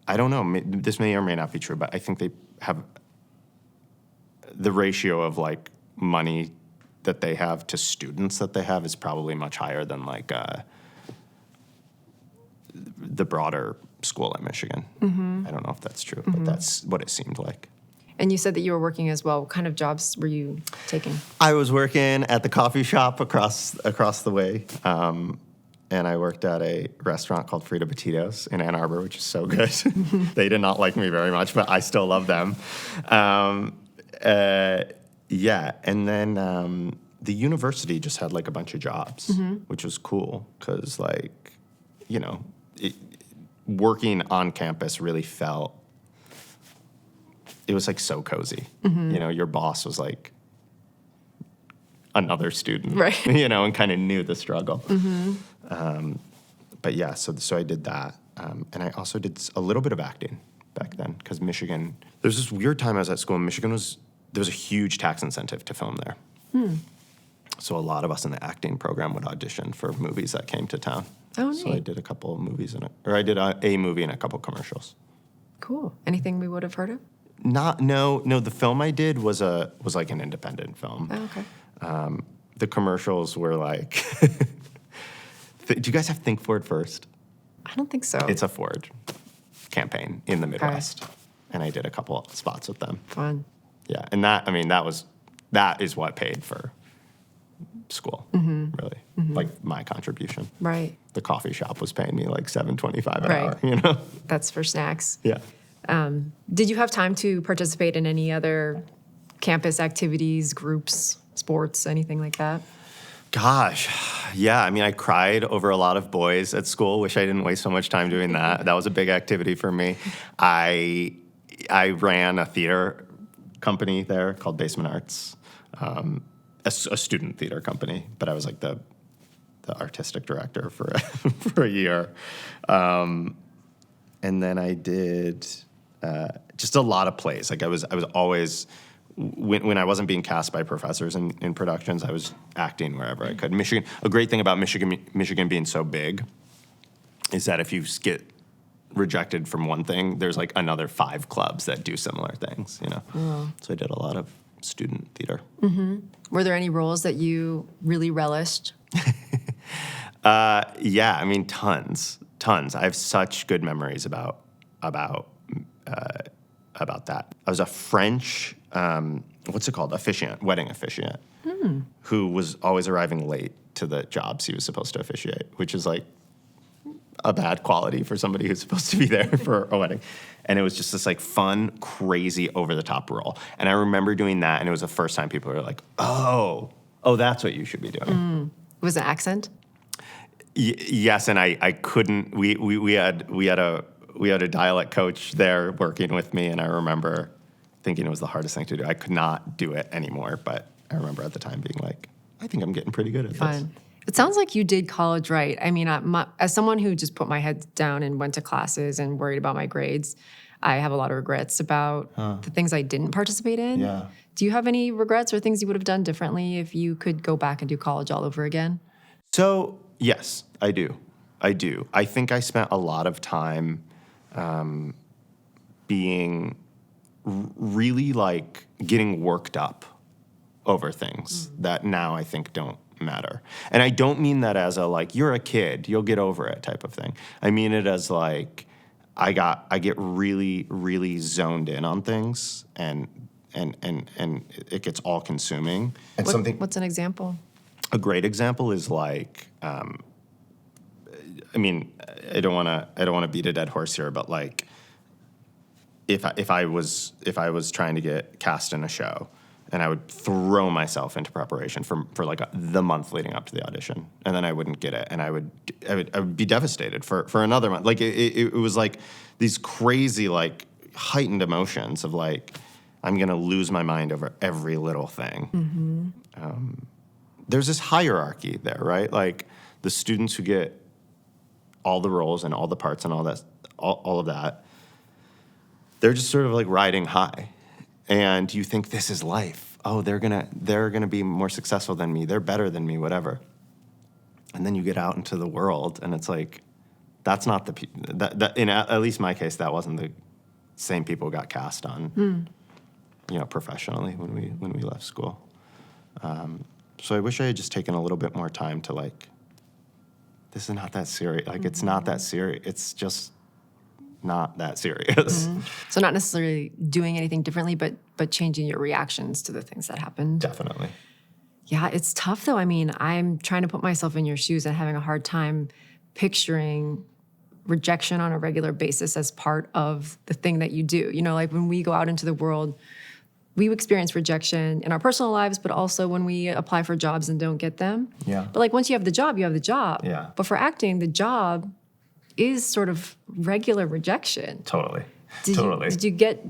I don't know, this may or may not be true, but I think they have the ratio of like money that they have to students that they have is probably much higher than like the broader school at Michigan. I don't know if that's true, but that's what it seemed like. And you said that you were working as well. What kind of jobs were you taking? I was working at the coffee shop across the way, and I worked at a restaurant called Frida Batidos in Ann Arbor, which is so good. They did not like me very much, but I still love them. And then the university just had like a bunch of jobs, which was cool because working on campus really felt, it was like so cozy. Your boss was like another student, right? And kind of knew the struggle. But yeah, so I did that, and I also did a little bit of acting back then because Michigan. There's this weird time I was at school in Michigan. There was a huge tax incentive to film there. So a lot of us in the acting program would audition for movies that came to town. Oh, So I neat. did a couple of movies, I did a movie and a couple commercials. Cool. Anything we would have heard of? No. The film I did was like an independent film. Oh, okay. The commercials were like, do you guys have Think Ford First? I don't think so. It's a Ford campaign in the Midwest, and I did a couple spots with them. Fun. Yeah, and that is what paid for school, really, like my contribution. Right. The coffee shop was paying me like $7.25 an Right. hour, you know? That's for snacks. Yeah. Did you have time to participate in any other campus activities, groups, sports, anything like that? Gosh, yeah. I mean, I cried over a lot of boys at school. Wish I didn't waste so much time doing that. That was a big activity for me. I ran a theater company there called Basement Arts, a student theater company, but I was like the artistic director for for a year. And then I did just a lot of plays. Like I was always, when I wasn't being cast by professors in productions, I was acting wherever I could. Michigan, a great thing about Michigan being so big is that if you get rejected from one thing, there's like another 5 clubs that do similar things, you know? So I did a lot of student theater. Were there any roles that you really relished? Yeah, I mean, tons. I have such good memories about that. I was a French, what's it called? Wedding officiant, who was always arriving late to the jobs he was supposed to officiate, which is like a bad quality for somebody who's supposed to be there for a wedding. And it was just this like fun, crazy, over-the-top role. And I remember doing that, and it was the first time people were like, oh, that's what you should be doing. Was it accent? Yes, and I couldn't. We had a dialect coach there working with me, and I remember thinking it was the hardest thing to do. I could not do it anymore, but I remember at the time being like, I think I'm getting pretty good at this. Fun. It sounds like you did college right. I mean, as someone who just put my head down and went to classes and worried about my grades, I have a lot of regrets about the things I didn't participate in. Yeah. Do you have any regrets or things you would have done differently if you could go back and do college all over again? So, yes, I do. I think I spent a lot of time being really like getting worked up over thget that now I think don't matter. And I don't mean that as a like, you're a kid, you'll get over it type of thing. I mean it as like, I get really, really zoned in on things and it gets all consuming. And What's an example? a great example is like, I mean, I don't want to beat a dead horse here, but like, if I was trying to get cast in a show, and I would throw myself into preparation for like the month leading up to the audition, and then I wouldn't get it, and I would be devastated for another month. Like it was like these crazy like heightened emotions of like I'm gonna lose my mind over every little thing. There's this hierarchy there, right? Like the students who get all the roles and all the parts and all of that, they're just sort of like riding high. And you think this is life. Oh, they're gonna be more successful than me. They're better than me, whatever. And then you get out into the world, and it's like, that's not that in at least my case, that wasn't the same people got cast on, professionally when we left school. So I wish I had just taken a little bit more time to like, this is not that serious. Like it's not that serious. It's just not that serious. So not necessarily doing anything differently, but changing your reactions to the things that happened. Definitely. Yeah, it's tough though. I mean, I'm trying to put myself in your shoes and having a hard time picturing rejection on a regular basis as part of the thing that you do. You know, like when we go out into the world, we experience rejection in our personal lives, but also when we apply for jobs and don't get them. Yeah. But like once you have the job, you have the job. Yeah. But for acting, the job is sort of regular rejection. Totally. Did you get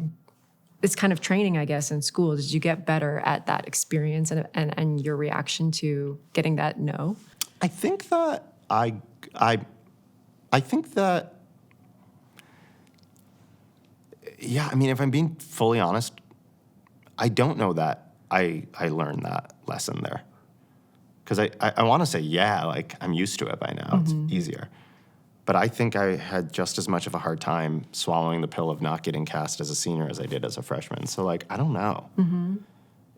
this kind of training, I guess, in school? Did you get better at that experience and your reaction to getting that no? I think that I think that, yeah, I mean, if I'm being fully honest, I don't know that I learned that lesson there. Because I want to say, yeah, like, I'm used to it by now. It's easier. But I think I had just as much of a hard time swallowing the pill of not getting cast as a senior as I did as a freshman. So, like, I don't know.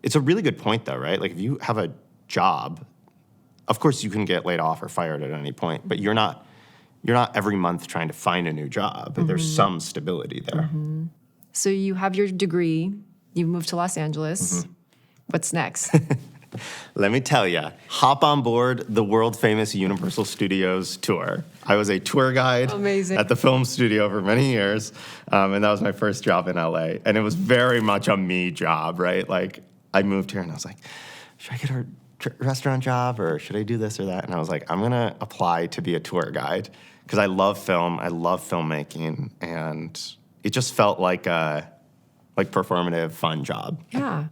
It's a really good point, though, right? Like, if you have a job, of course you can get laid off or fired at any point, but you're not every month trying to find a new job. There's some stability there. So you have your degree. You moved to Los Angeles. What's next? Let me tell you, hop on board the world-famous Universal Studios tour. I was a tour guide at the film studio for many years, and that was my first job in LA. And it was very much a me job, right? Like, I moved here, and I was like, should I get a restaurant job, or should I do this or that? And I was like, I'm going to apply to be a tour guide, because I love film, I love filmmaking, and it just felt like a performative, fun job. Yeah.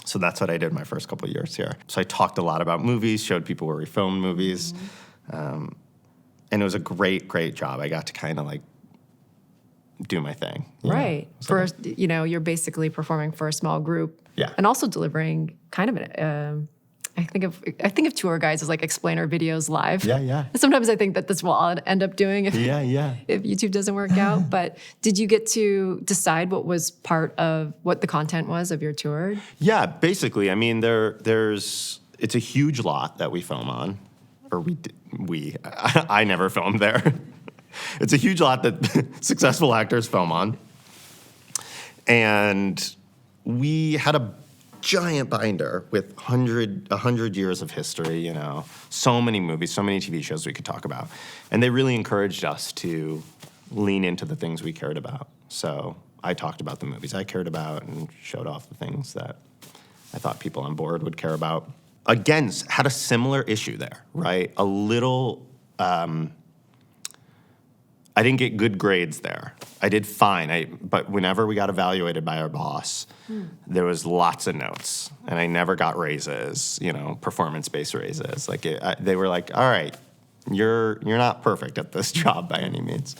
So that's what I did my first couple of years here. So I talked a lot about movies, showed people where we filmed movies. And it was a great, great job. I got to kind of like do my thing. Right. You're basically performing for a small group. Yeah. And also delivering kind of I think of tour guides as like explainer videos live. Yeah. Sometimes I think that this will end up doing if YouTube doesn't work out. But did you get to decide what was part of what the content was of your tour? Yeah, basically. I mean, it's a huge lot that we film on, or I never filmed there. It's a huge lot that successful actors film on, and we had a giant binder with 100 years of history, so many movies, so many TV shows we could talk about. And they really encouraged us to lean into the things we cared about. So I talked about the movies I cared about and showed off the things that I thought people on board would care about. Again, had a similar issue there, right? A little, I didn't get good grades there. I did fine, but whenever we got evaluated by our boss, there was lots of notes, and I never got raises, performance-based raises. Like they were like, "All right, you're not perfect at this job by any means."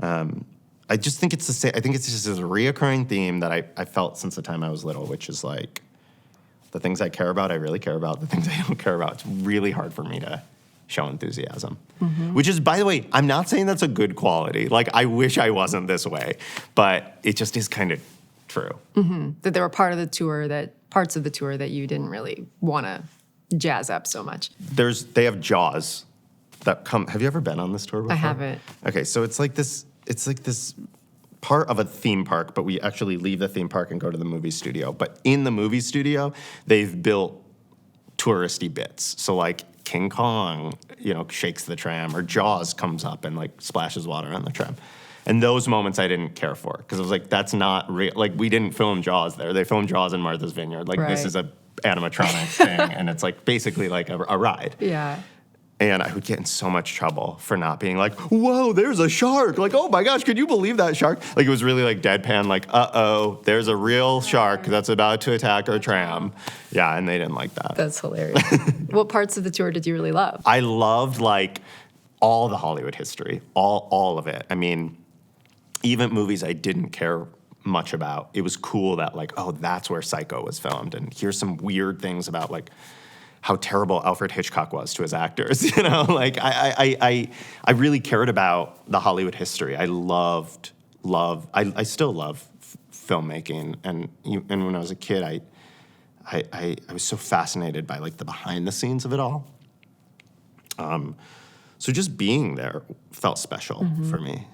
I just think it's the same. I think it's just a reoccurring theme that I felt since the time I was little, which is like the things I care about, I really care about. The things I don't care about, it's really hard for me to show enthusiasm. Which is, by the way, I'm not saying that's a good quality. Like, I wish I wasn't this way, but it just is kind of true. That there were parts of the tour that you didn't really want to jazz up so much. They have Jaws that come. Have you ever been on this tour before? I haven't. Okay, so it's like this part of a theme park, but we actually leave the theme park and go to the movie studio. But in the movie studio, they've built touristy bits. So like King Kong, shakes the tram, or Jaws comes up and like splashes water on the tram. And those moments I didn't care for, because I was like, that's not real. Like, we didn't film Jaws there. They filmed Jaws in Martha's Vineyard. Like, This is a animatronic thing, and it's like basically like a ride. Yeah. And I would get in so much trouble for not being like, whoa, there's a shark. Like, oh my gosh, could you believe that shark? Like, it was really like deadpan, like, uh-oh, there's a real shark that's about to attack our tram. Yeah, and they didn't like that. That's hilarious. What parts of the tour did you really love? I loved, like, all the Hollywood history, all of it. I mean, even movies I didn't care much about, it was cool that, like, oh, that's where Psycho was filmed. And here's some weird things about, like, how terrible Alfred Hitchcock was to his actors, Like, I really cared about the Hollywood history. I still love filmmaking, and when I was a kid, I was so fascinated by like the behind the scenes of it all. So just being there felt special for me.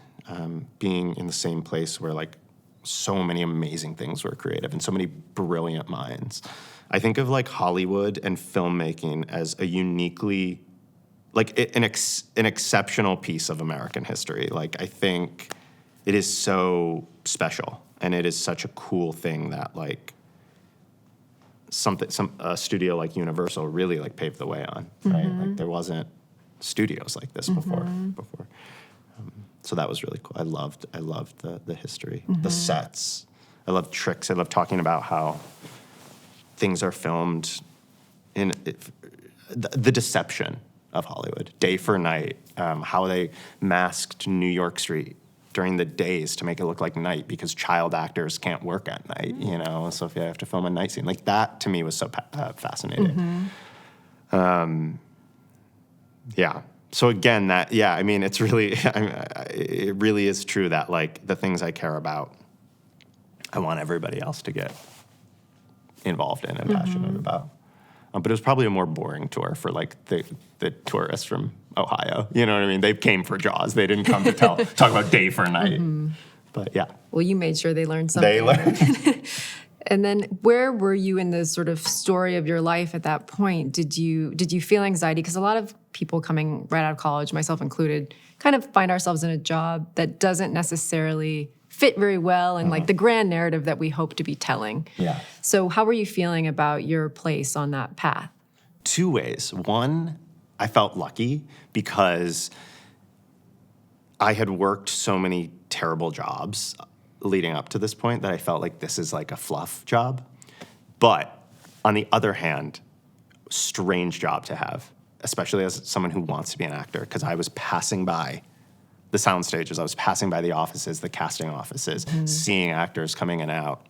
Being in the same place where like so many amazing things were creative and so many brilliant minds. I think of like Hollywood and filmmaking as a uniquely, like an exceptional piece of American history. Like, I think it is so special, and it is such a cool thing that like a studio like Universal really like paved the way on, right? Like, there wasn't studios like this before. So that was really cool. I loved the history, the sets. I loved tricks. I loved talking about how things are filmed in the deception of Hollywood, day for night, how they masked New York Street during the days to make it look like night because child actors can't work at night, you know? So if you have to film a night scene, like that to me was so fascinating. Yeah. So again, I mean, it's really, it really is true that like the things I care about, I want everybody else to get involved in and passionate about. But it was probably a more boring tour for like the tourists from Ohio. You know what I mean? They came for Jaws. They didn't come to talk about day for night. But yeah. Well, you made sure they learned something. They learned. And then where were you in the sort of story of your life at that point? Did you feel anxiety? Because a lot of people coming right out of college, myself included, kind of find ourselves in a job that doesn't necessarily fit very well in like the grand narrative that we hope to be telling. Yeah. So how were you feeling about your place on that path? Two ways. One, I felt lucky because I had worked so many terrible jobs leading up to this point that I felt like this is like a fluff job. But on the other hand, strange job to have, especially as someone who wants to be an actor, because I was passing by the sound stages, I was passing by the offices, the casting offices, seeing actors coming in and out,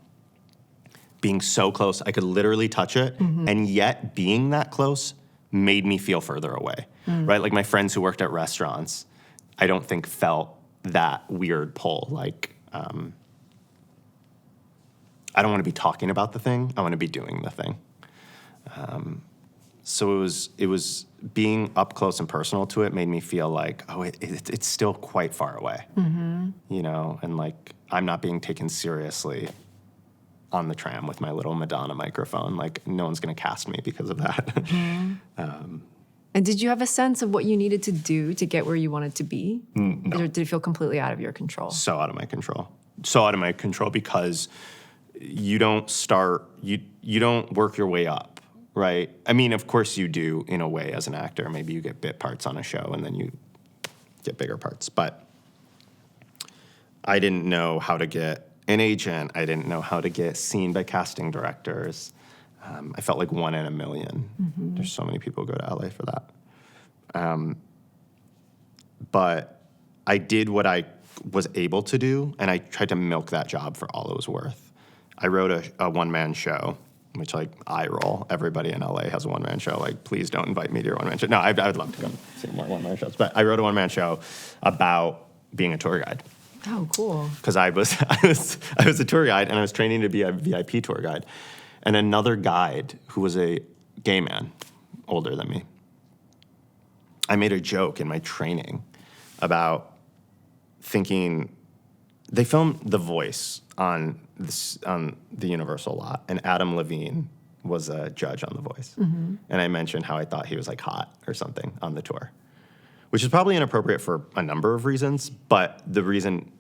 being so close, I could literally touch it, and yet being that close made me feel further away, right? Like my friends who worked at restaurants, I don't think felt that weird pull, like, I don't want to be talking about the thing, I want to be doing the thing. So it was being up close and personal to it made me feel like, oh, it's still quite far away, you know, and like I'm not being taken seriously on the tram with my little Madonna microphone. Like no one's going to cast me because of that. And did you have a sense of what you needed to do to get where you wanted to be? No. Or did it feel completely out of your control? So out of my control. So out of my control because you don't work your way up, right? I mean, of course you do in a way as an actor. Maybe you get bit parts on a show and then you get bigger parts. But I didn't know how to get an agent. I didn't know how to get seen by casting directors. I felt like one in a million. There's so many people who go to LA for that. But I did what I was able to do, and I tried to milk that job for all it was worth. I wrote a one-man show, which, like, I roll. Everybody in LA has a one-man show. Like, please don't invite me to your one-man show. No, I'd love to come see more one-man shows. But I wrote a one-man show about being a tour guide. Oh, cool. Because I was a tour guide, and I was training to be a VIP tour guide. And another guide who was a gay man, older than me, I made a joke in my training about thinking, they filmed The Voice on the Universal lot, and Adam Levine was a judge on The Voice. And I mentioned how I thought he was like hot or something on the tour, which is probably inappropriate for a number of reasons, but the reason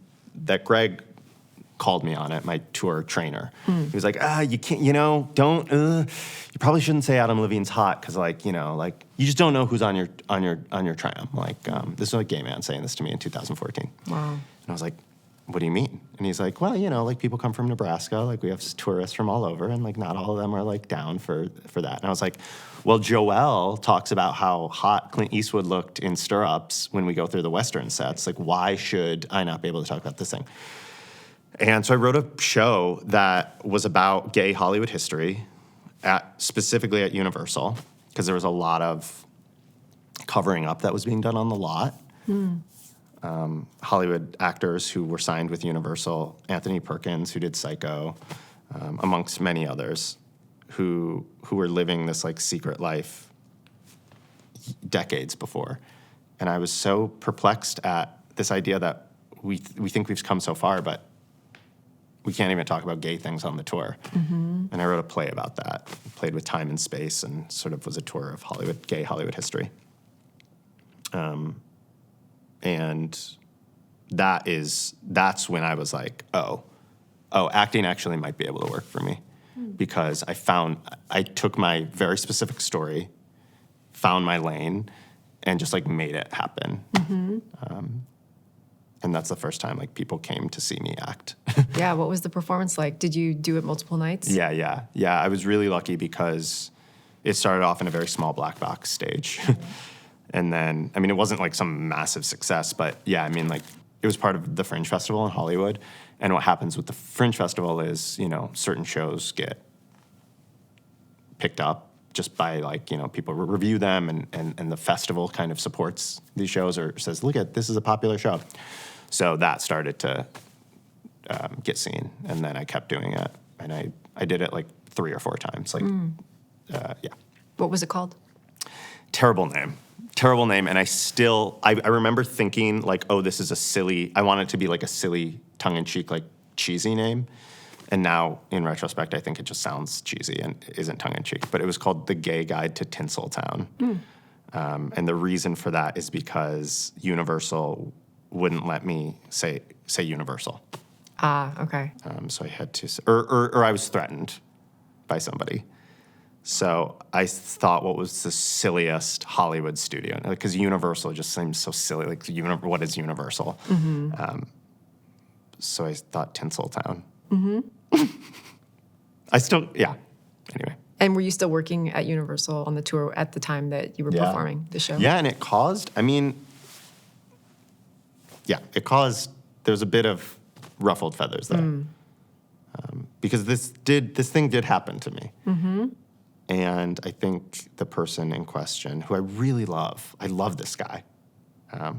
that Greg called me on it, my tour trainer. He was like, you can't, you probably shouldn't say Adam Levine's hot because, like, you just don't know who's on your tram. Like, this is a gay man saying this to me in 2014. Wow. And I was like, what do you mean? And he's like, well, like people come from Nebraska, like we have tourists from all over, and like not all of them are like down for that. And I was like, well, Joelle talks about how hot Clint Eastwood looked in Stirrups when we go through the Western sets. Like, why should I not be able to talk about this thing? And so I wrote a show that was about gay Hollywood history, specifically at Universal, because there was a lot of covering up that was being done on the lot. Hollywood actors who were signed with Universal, Anthony Perkins, who did Psycho, amongst many others, who were living this like secret life decades before. And I was so perplexed at this idea that we think we've come so far, but we can't even talk about gay things on the tour. And I wrote a play about that. Played with time and space and sort of was a tour of gay Hollywood history. And that's when I was like, oh, acting actually might be able to work for me. Because I took my very specific story, found my lane, and just like made it happen. And that's the first time like people came to see me act. Yeah, what was the performance like? Did you do it multiple nights? Yeah. I was really lucky because it started off in a very small black box stage. And then, I mean, it wasn't like some massive success, but yeah, I mean, like it was part of the Fringe Festival in Hollywood. And what happens with the Fringe Festival is, certain shows get picked up just by, like, people review them, and the festival kind of supports these shows or says, look at, this is a popular show. So that started to get seen, and then I kept doing it. And I did it like 3 or 4 times. Yeah. What was it called? Terrible name. And I remember thinking, like, oh, this is I want it to be like a silly, tongue-in-cheek, like, cheesy name. And now, in retrospect, I think it just sounds cheesy and isn't tongue-in-cheek. But it was called The Gay Guide to Tinseltown. And the reason for that is because Universal wouldn't let me say Universal. Ah, okay. So I had to, or I was threatened by somebody. So I thought, what was the silliest Hollywood studio? Because Universal just seems so silly. Like, what is Universal? So I thought Tinseltown. Anyway. And were you still working at Universal on the tour at the time that you were performing the show? Yeah, and it caused, there was a bit of ruffled feathers there. Because this thing did happen to me. And I think the person in question, who I really love, I love this guy, I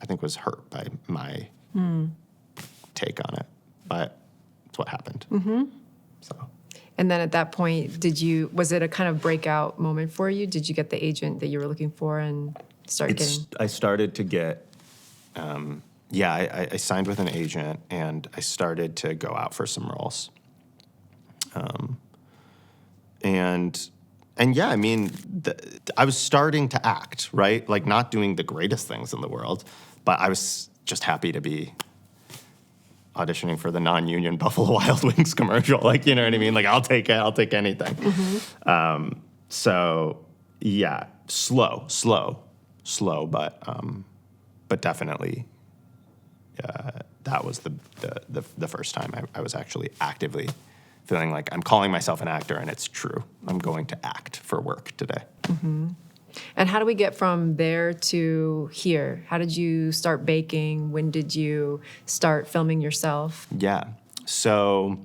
think was hurt by my take on it. But it's what happened. So. And then at that point, was it a kind of breakout moment for you? Did you get the agent that you were looking for and start getting? I started to get, I signed with an agent, and I started to go out for some roles. I was starting to act, right? Like, not doing the greatest things in the world, but I was just happy to be auditioning for the non-union Buffalo Wild Wings commercial. Like, you know what I mean? Like, I'll take it. I'll take anything. So, yeah, slow, but definitely that was the first time I was actually actively feeling like I'm calling myself an actor, and it's true. I'm going to act for work today. And how do we get from there to here? How did you start baking? When did you start filming yourself? Yeah. So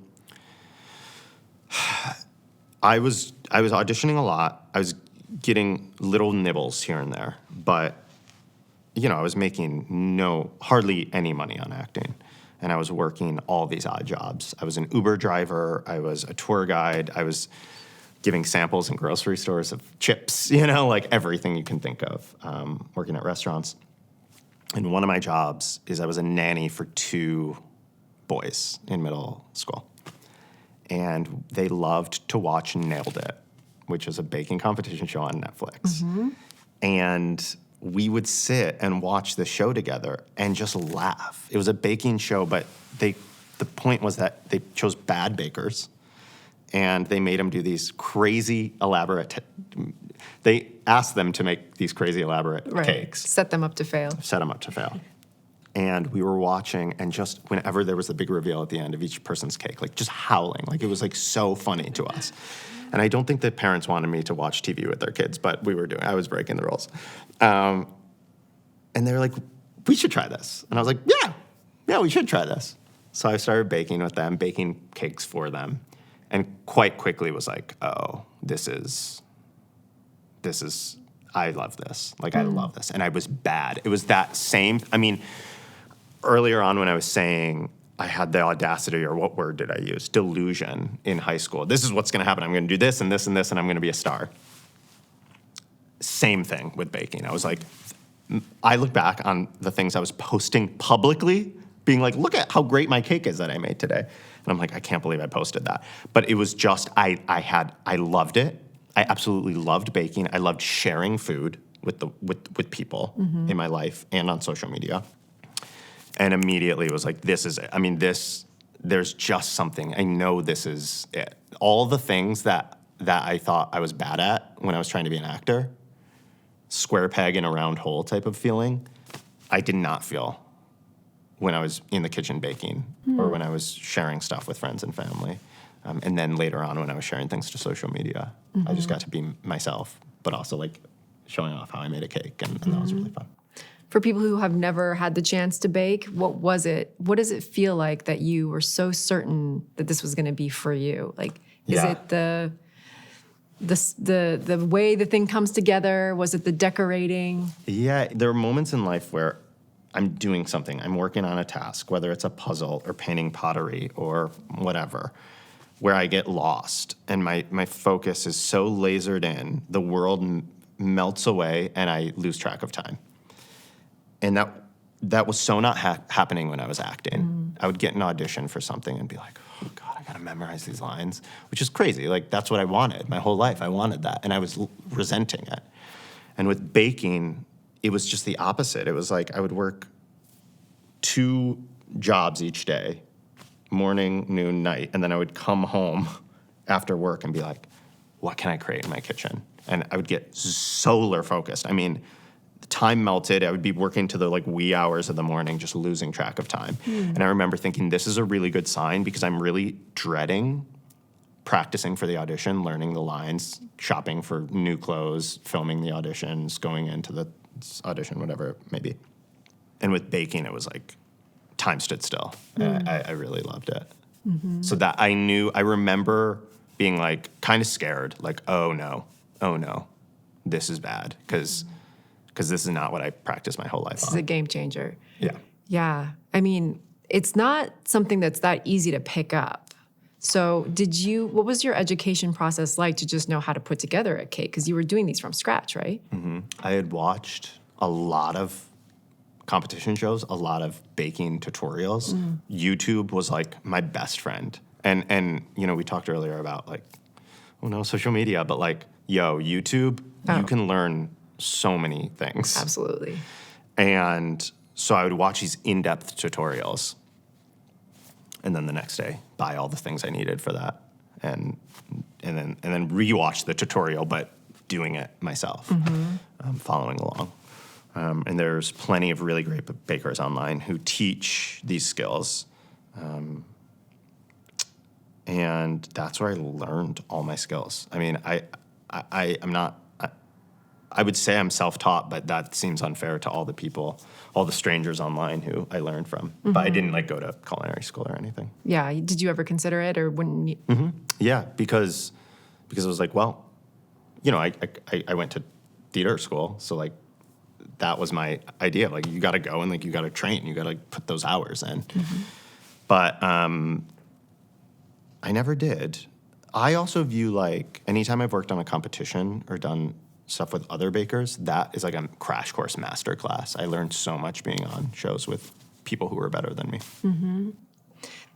I was auditioning a lot. I was getting little nibbles here and there, but I was making hardly any money on acting. And I was working all these odd jobs. I was an Uber driver. I was a tour guide. I was giving samples in grocery stores of chips, like everything you can think of, working at restaurants. And one of my jobs is I was a nanny for 2 boys in middle school. And they loved to watch Nailed It, which is a baking competition show on Netflix. And we would sit and watch the show together and just laugh. It was a baking show, but the point was that they chose bad bakers, and they made them do these crazy elaborate. They asked them to make these crazy elaborate cakes. Set them up to fail. And we were watching, and just whenever there was the big reveal at the end of each person's cake, like, just howling. Like, it was, like, so funny to us. And I don't think that parents wanted me to watch TV with their kids, but I was breaking the rules. And they were like, we should try this. And I was like, yeah, we should try this. So I started baking with them, baking cakes for them. And quite quickly was like, oh, this is, I love this. Like, I love this. And I was bad. It was that same, earlier on when I was saying I had the audacity, or what word did I use? Delusion in high school. This is what's going to happen. I'm going to do this and this and this, and I'm going to be a star. Same thing with baking. I was like, I look back on the things I was posting publicly, being like, look at how great my cake is that I made today. And I'm like, I can't believe I posted that. But it was just, I loved it. I absolutely loved baking. I loved sharing food with people in my life and on social media. And immediately was like, this is it. There's just something. I know this is it. All the things that I thought I was bad at when I was trying to be an actor, square peg in a round hole type of feeling, I did not feel when I was in the kitchen baking or when I was sharing stuff with friends and family. And then later on when I was sharing things to social media, I just got to be myself, but also, like, showing off how I made a cake, and that was really fun. For people who have never had the chance to bake, what was it? What does it feel like that you were so certain that this was going to be for you? Like, is Yeah. it the way the thing comes together? Was it the decorating? Yeah, there are moments in life where I'm doing something. I'm working on a task, whether it's a puzzle or painting pottery or whatever, where I get lost and my focus is so lasered in, the world melts away and I lose track of time. And that was so not happening when I was acting. I would get an audition for something and be like, oh, God, I got to memorize these lines, which is crazy. Like, that's what I wanted. My whole life, I wanted that. And I was resenting it. And with baking, it was just the opposite. It was like I would work 2 jobs each day, morning, noon, night. And then I would come home after work and be like, what can I create in my kitchen? And I would get solar focused. I mean, the time melted. I would be working to the wee hours of the morning, just losing track of time. And I remember thinking, this is a really good sign because I'm really dreading practicing for the audition, learning the lines, shopping for new clothes, filming the auditions, going into the audition, whatever it may be. And with baking, it was like time stood still. I really loved it. So that I remember being like kind of scared, like, oh no, this is bad because this is not what I practiced my whole life This on. is a game changer. Yeah. Yeah. I mean, it's not something that's that easy to pick up. So what was your education process like to just know how to put together a cake? Because you were doing these from scratch, right? I had watched a lot of competition shows, a lot of baking tutorials. YouTube was like my best friend. And we talked earlier about social media, but YouTube, you can learn so many things. Absolutely. And so I would watch these in-depth tutorials and then the next day buy all the things I needed for that and then rewatch the tutorial, but doing it myself, following along. And there's plenty of really great bakers online who teach these skills. And that's where I learned all my skills. I mean, I would say I'm self-taught, but that seems unfair to all the strangers online who I learned from. But I didn't go to culinary school or anything. Yeah. Did you ever consider it or wouldn't you? Yeah, because it was like, well, I went to theater school, so that was my idea. You got to go and you got to train, you got to put those hours in. But I never did. I also view anytime I've worked on a competition or done stuff with other bakers, that is like a crash course masterclass. I learned so much being on shows with people who were better than me.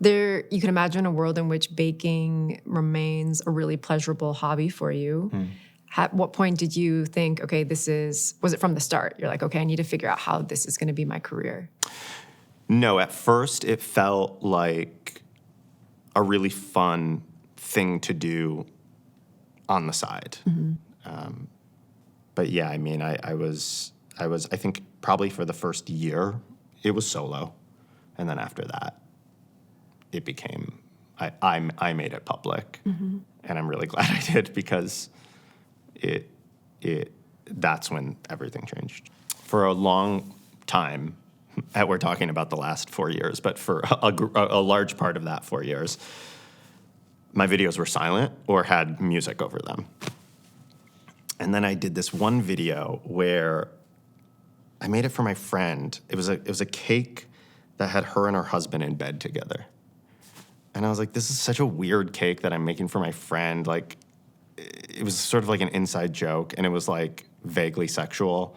You can imagine a world in which baking remains a really pleasurable hobby for you. At what point did you think, okay, was it from the start? You're like, okay, I need to figure out how this is going to be my career. No, at first it felt like a really fun thing to do on the side. But yeah, I mean, I think probably for the first year, it was solo. And then after that, it became, I made it public. And I'm really glad I did because that's when everything changed. For a long time, we're talking about the last 4 years, but for a large part of that 4 years, my videos were silent or had music over them. And then I did this one video where I made it for my friend. It was a cake that had her and her husband in bed together. And I was like, this is such a weird cake that I'm making for my friend. It was sort of like an inside joke, and it was vaguely sexual.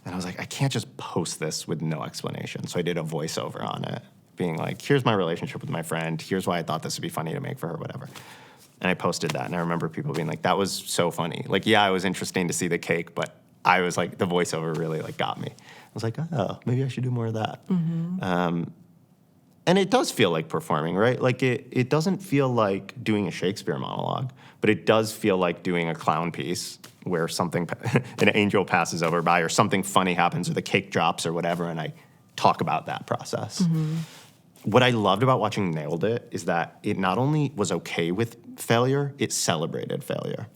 And I was like, I can't just post this with no explanation. So I did a voiceover on it, being like, here's my relationship with my friend. Here's why I thought this would be funny to make for her, whatever. And I posted that, and I remember people being like, that was so funny. Yeah, it was interesting to see the cake, but I was the voiceover really got me. I was like, oh, maybe I should do more of that. And it does feel like performing, right? It doesn't feel like doing a Shakespeare monologue, but it does feel like doing a clown piece where an angel passes over by or something funny happens or the cake drops or whatever, and I talk about that process. What I loved about watching Nailed It is that it not only was okay with failure, it celebrated failure.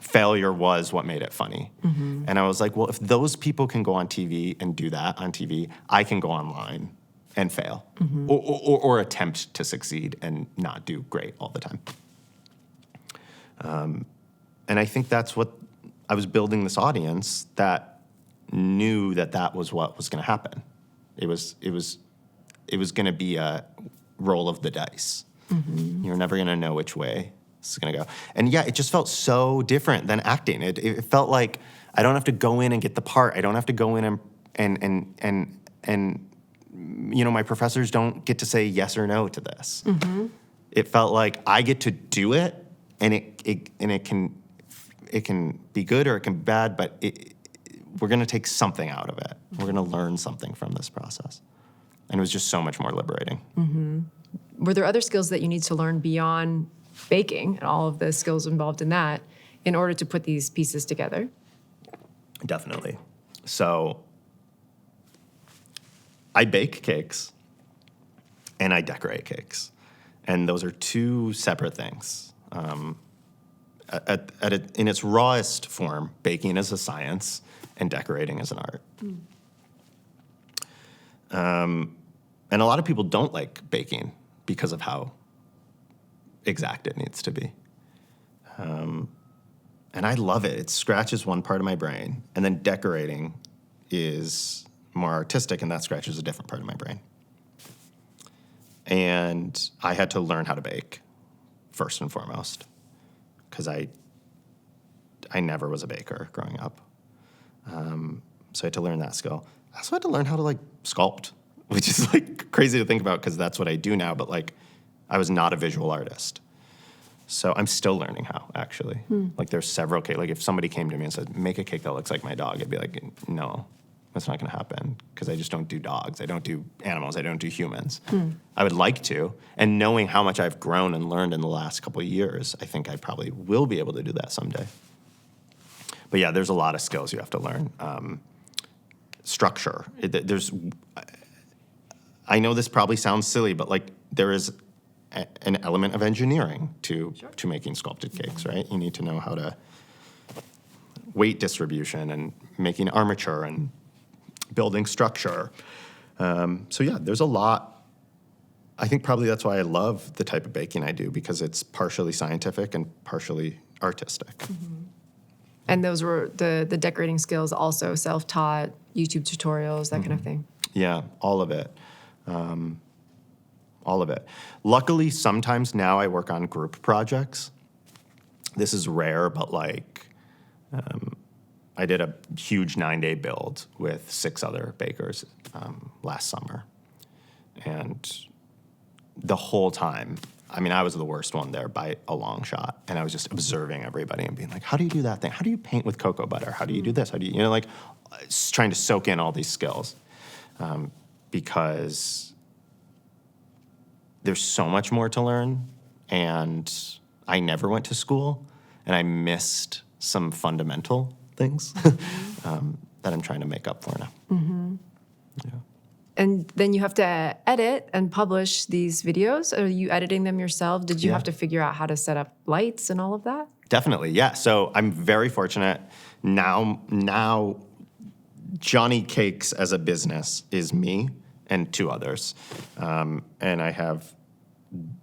failure was what made it funny. And I was like, well, if those people can go on TV and do that on TV, I can go online and fail or attempt to succeed and not do great all the time. And I think that's what I was building, this audience that knew that that was what was going to happen. It was going to be a roll of the dice. You're never going to know which way this is going to go. And yeah, it just felt so different than acting. It felt like I don't have to go in and get the part. I don't have to go in and you know, my professors don't get to say yes or no to this. It felt like I get to do it, and it can be good or it can be bad, but we're going to take something out of it. We're going to learn something from this process. And it was just so much more liberating. Were there other skills that you need to learn beyond baking and all of the skills involved in that in order to put these pieces together? Definitely. So I bake cakes and I decorate cakes. And those are two separate things. In its rawest form, baking is a science and decorating is an art. And a lot of people don't like baking because of how exact it needs to be. And I love it. It scratches one part of my brain. And then decorating is more artistic, and that scratches a different part of my brain. And I had to learn how to bake, first and foremost, because I never was a baker growing up. So I had to learn that skill. I also had to learn how to, like, sculpt, which is, like, crazy to think about because that's what I do now, but, like, I was not a visual artist. So I'm still learning how, actually. Like, there's several cakes. Like, if somebody came to me and said, make a cake that looks like my dog, I'd be like, no, that's not going to happen because I just don't do dogs. I don't do animals. I don't do humans. I would like to. And knowing how much I've grown and learned in the last couple of years, I think I probably will be able to do that someday. But, yeah, there's a lot of skills you have to learn. Structure. I know this probably sounds silly, but, like, there is an element of engineering to making sculpted cakes, right? You need to know how to weight distribution and making armature and building structure. So yeah, there's a lot. I think probably that's why I love the type of baking I do, because it's partially scientific and partially artistic. And those were the decorating skills also self-taught, YouTube tutorials, that kind of thing? Yeah, all of it. All of it. Luckily, sometimes now I work on group projects. This is rare, but like I did a huge 9-day build with 6 other bakers last summer. And the whole time, I mean, I was the worst one there by a long shot. And I was just observing everybody and being like, how do you do that thing? How do you paint with cocoa butter? How do you do this? How do you, like, trying to soak in all these skills. Because there's so much more to learn, and I never went to school, and I missed some fundamental things that I'm trying to make up for now. Yeah. And then you have to edit and publish these videos. Are you editing them yourself? Did you have to figure out how to set up lights and all of that? Definitely, yeah. So I'm very fortunate now. JonnyCakes as a business is me and 2 others, and I have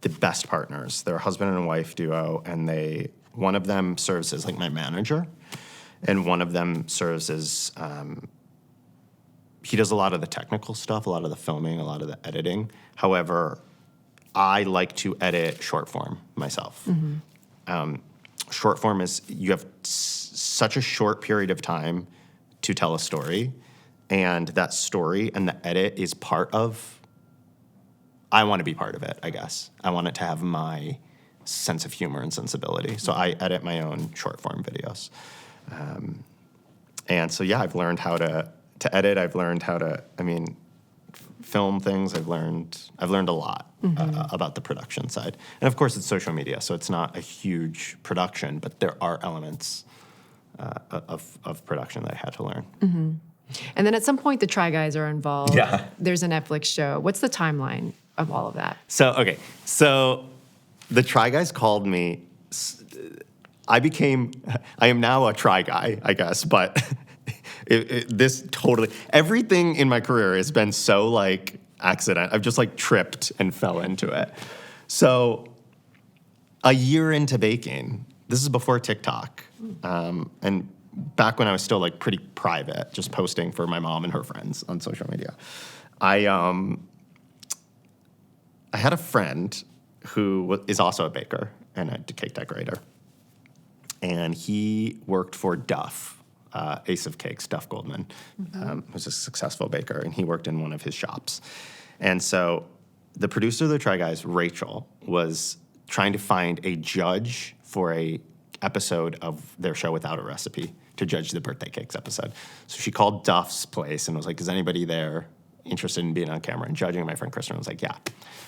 the best partners. They're a husband and wife duo, and one of them serves as like my manager, and one of them serves as he does a lot of the technical stuff, a lot of the filming, a lot of the editing. However, I like to edit short form myself. Short form is you have such a short period of time to tell a story, and that story and the edit is part of, I want to be part of it, I guess. I want it to have my sense of humor and sensibility. So I edit my own short form videos. And so, yeah, I've learned how to edit. I've learned how to, film things. I've learned a lot about the production side. And of course, it's social media, so it's not a huge production, but there are elements of production that I had to learn. And then at some point, the Try Guys are involved. Yeah. There's a Netflix show. What's the timeline of all of that? So the Try Guys called me I am now a try guy, I guess, but this totally, everything in my career has been so like accident. I've just like tripped and fell into it. So a year into baking, this is before TikTok, and back when I was still like pretty private, just posting for my mom and her friends on social media. I had a friend who is also a baker and a cake decorator. And he worked for Duff, Ace of Cakes, Duff Goldman, who's a successful baker, and he worked in one of his shops. And so the producer of the Try Guys, Rachel, was trying to find a judge for a episode of their show Without a Recipe to judge the birthday cakes episode. So she called Duff's place and was like, is anybody there interested in being on camera and judging? My friend Kristen was like, yeah.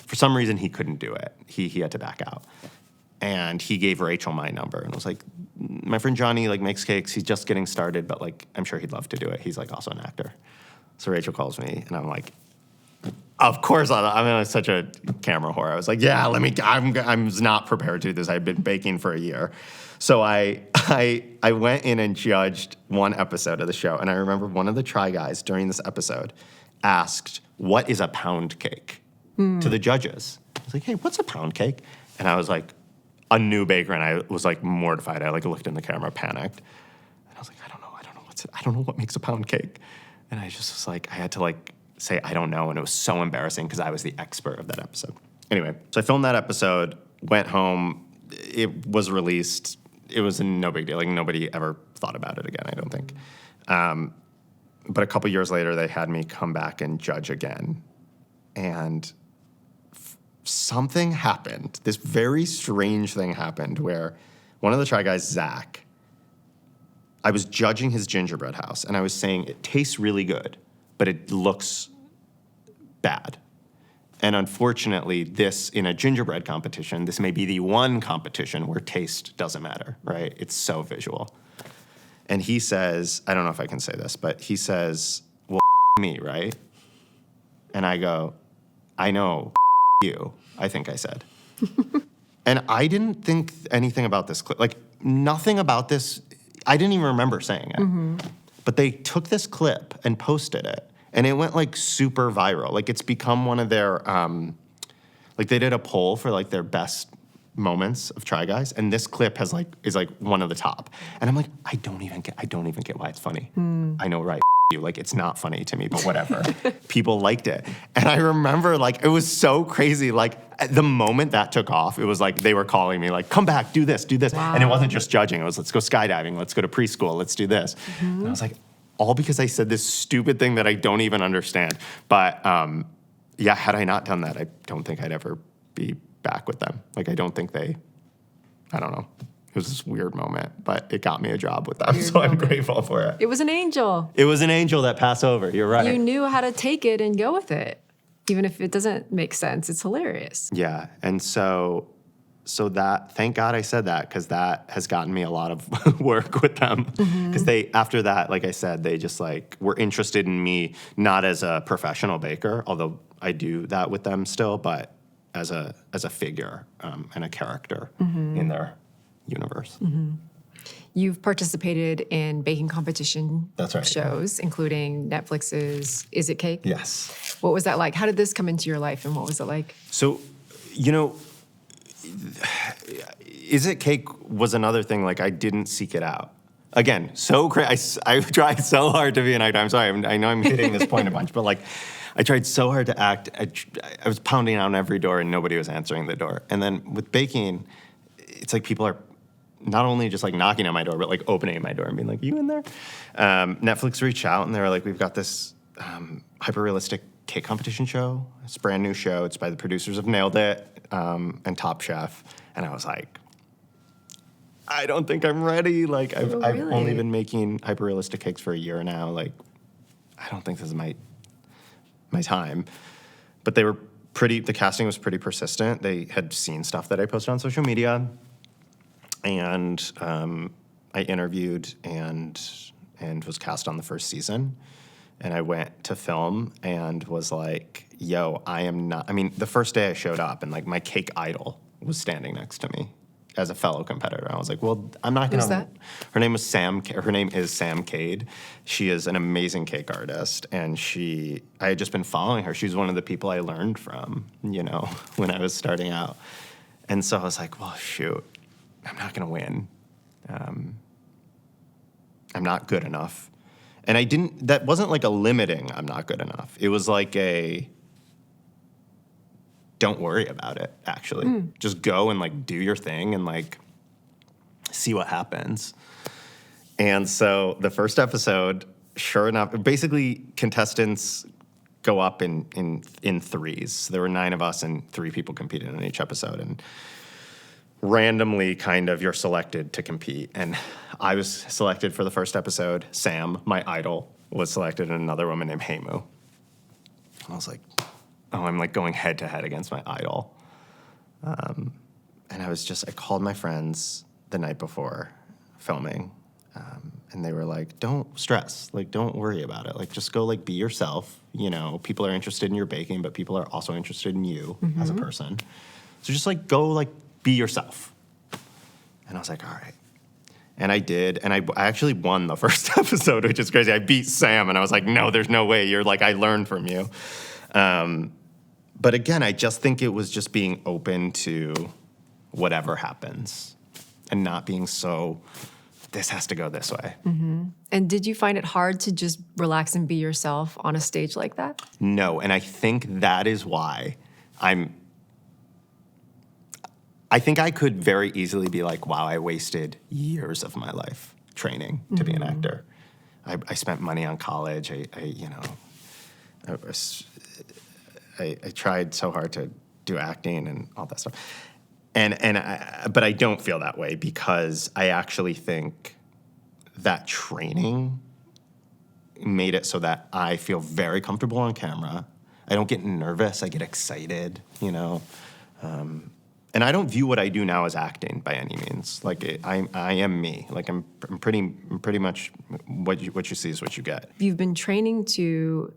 For some reason, he couldn't do it. He had to back out. And he gave Rachel my number and was like, my friend Johnny like makes cakes. He's just getting started, but like I'm sure he'd love to do it. He's like also an actor. So Rachel calls me and I'm like, of course, I'm such a camera whore. I was like, yeah, I'm not prepared to do this. I've been baking for a year. So I went in and judged one episode of the show. And I remember one of the Try Guys during this episode asked, what is a pound cake to the judges? I was like, hey, what's a pound cake? And I was like, a new baker, and I was like mortified. I like looked in the camera, panicked. And I was like, I don't know what makes a pound cake. And I just was like, I had to like say, I don't know. And it was so embarrassing because I was the expert of that episode. Anyway, so I filmed that episode, went home. It was released. It was no big deal. Like nobody ever thought about it again, I don't think. But a couple years later, they had me come back and judge again. And something happened. This very strange thing happened where one of the Try Guys, Zach, I was judging his gingerbread house, and I was saying it tastes really good, but it looks bad. And unfortunately, this, in a gingerbread competition, this may be the one competition where taste doesn't matter, right? It's so visual. And he says, I don't know if I can say this, but he says, well, me, right? And I go, I know, you, I think I said. And I didn't think anything about this clip. Like, nothing about this, I didn't even remember saying it. But they took this clip and posted it. And it went, like, super viral. Like, it's become one of their, like, they did a poll for, like, their best moments of Try Guys. And this clip is, like, one of the top. And I'm like, I don't even get why it's funny. I know, right? You. Like, it's not funny to me, but whatever. People liked it. And I remember, like, it was so crazy. Like, the moment that took off, it was like they were calling me, like, come back, do this. Wow. And it wasn't just judging. It was, let's go skydiving. Let's go to preschool. Let's do this. And I was like, all because I said this stupid thing that I don't even understand. But, yeah, had I not done that, I don't think I'd ever be back with them. Like, I don't think I don't know. It was this weird moment, but it got me a job with them, so I'm grateful for it. It was an angel. It was an angel that passed over. You're right. You knew how to take it and go with it, even if it doesn't make sense. It's hilarious. Yeah, and so that, thank God I said that, because that has gotten me a lot of work with them. Because they, after that, like I said, they just like were interested in me, not as a professional baker, although I do that with them still, but as a figure and a character in their universe. You've participated in baking competition shows, including Netflix's Is It Cake? Yes. What was that like? How did this come into your life, and what was it like? So, you know, Is It Cake was another thing, like, I didn't seek it out. Again, so crazy. I tried so hard to be an actor. I'm sorry, I know I'm hitting this point a bunch, but, like, I tried so hard to act. I was pounding on every door, and nobody was answering the door. And then with baking, it's like people are not only just like knocking on my door, but like opening my door and being like, you in there? Netflix reached out and they were like, we've got this hyper-realistic cake competition show. It's a brand new show. It's by the producers of Nailed It and Top Chef. And I was like, I don't think I'm ready. Like, I've only been making hyper-realistic cakes for a year now. Like, I don't think this is my time. But they were the casting was pretty persistent. They had seen stuff that I posted on social media. And I interviewed and was cast on the first season. And I went to film and was like, yo, I am not. I mean, the first day I showed up and like my cake idol was standing next to me. as a fellow competitor. I was like, well, I'm not going to. Who's that? Her name was Sam. Her name is Sam Cade. She is an amazing cake artist, and I had just been following her. She's one of the people I learned from, when I was starting out. And so I was like, well, shoot, I'm not going to win. I'm not good enough. And that wasn't like a limiting, I'm not good enough. It was like don't worry about it, actually. Just go and like do your thing and like see what happens. And so the first episode, sure enough, basically contestants go up in threes. There were 9 of us and 3 people competed in each episode. And randomly kind of you're selected to compete. And I was selected for the first episode. Sam, my idol, was selected, and another woman named Heimu. I was like, oh, I'm like going head to head against my idol. And I called my friends the night before filming. And they were like, don't stress, like, don't worry about it. Like, just go, like, be yourself. People are interested in your baking, but people are also interested in you as a person. So just, like, go, like, be yourself. And I was like, all right. And I did. And I actually won the first episode, which is crazy. I beat Sam, and I was like, no, there's no way. You're like, I learned from you. But again, I just think it was just being open to whatever happens and not being so, this has to go this way. And did you find it hard to just relax and be yourself on a stage like that? No, and I think that is why I think I could very easily be like, wow, I wasted years of my life training to be an actor. I spent money on college. I tried so hard to do acting and all that stuff. But I don't feel that way, because I actually think that training made it so that I feel very comfortable on camera. I don't get nervous. I get excited, and I don't view what I do now as acting by any means. Like, I am me. Like, I'm pretty much what you see is what you get. You've been training to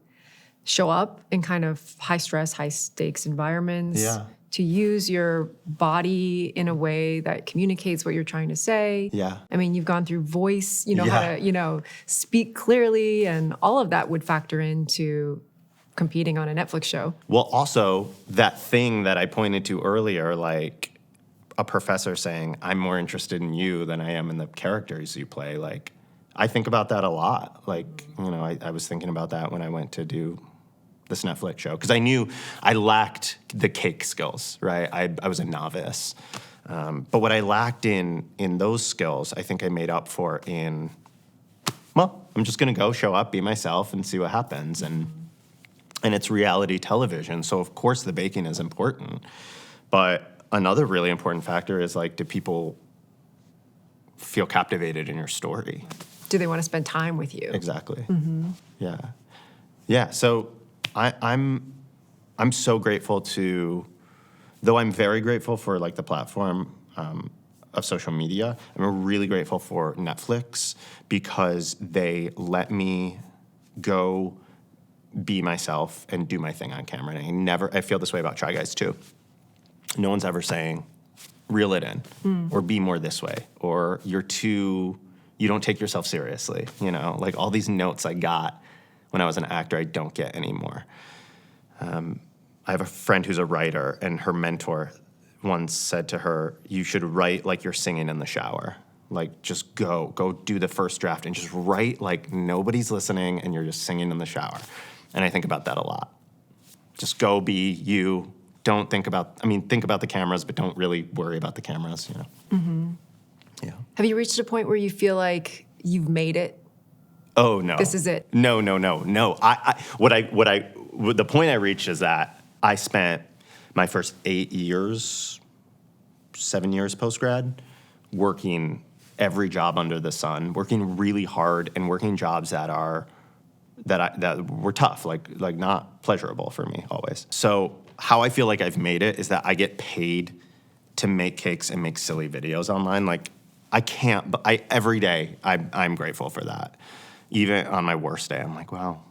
show up in kind of high stress, high stakes environments. Yeah. To use your body in a way that communicates what you're trying to say. Yeah. I mean, you've gone through voice, how to, speak clearly, and all of that would factor into competing on a Netflix show. Well, also, that thing that I pointed to earlier, like a professor saying, I'm more interested in you than I am in the characters you play. Like, I think about that a lot. Like, I was thinking about that when I went to do this Netflix show, because I knew I lacked the cake skills, right? I was a novice. But what I lacked in those skills, I think I made up for in, I'm just going to go show up, be myself, and see what happens. And it's reality television, so of course the baking is important. But another really important factor is, like, do people feel captivated in your story? Do they want to spend time with you? Exactly. Yeah. So I'm so grateful though I'm very grateful for, like, the platform of social media. I'm really grateful for Netflix, because they let me go be myself and do my thing on camera. And I feel this way about Try Guys too. No one's ever saying, reel it in, or be more this way, or you don't take yourself seriously. Like, all these notes I got when I was an actor, I don't get anymore. I have a friend who's a writer, and her mentor once said to her, you should write like you're singing in the shower. Like, just go do the first draft and just write like nobody's listening and you're just singing in the shower. And I think about that a lot. Just go be you. Don't think about the cameras, but don't really worry about the cameras, Yeah. Have you reached a point where you feel like you've made it? Oh, no. This is it. No. The point I reached is that I spent my first 7 years post-grad working every job under the sun, working really hard and working jobs that were tough, like not pleasurable for me always. So how I feel like I've made it is that I get paid to make cakes and make silly videos online. Like, I can't, but every day I'm grateful for that. Even on my worst day, I'm like, well,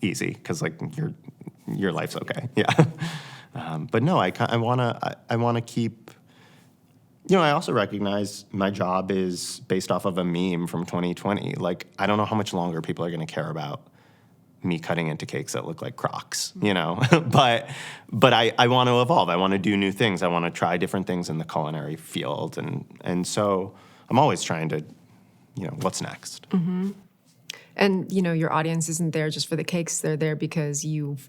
easy, because like your life's okay. Yeah. But no, I wanna keep I also recognize my job is based off of a meme from 2020. Like, I don't know how much longer people are going to care about me cutting into cakes that look like Crocs, but I want to evolve. I want to do new things. I want to try different things in the culinary field. And so I'm always trying to, what's next? Mm-hmm. And, your audience isn't there just for the cakes. They're there because you've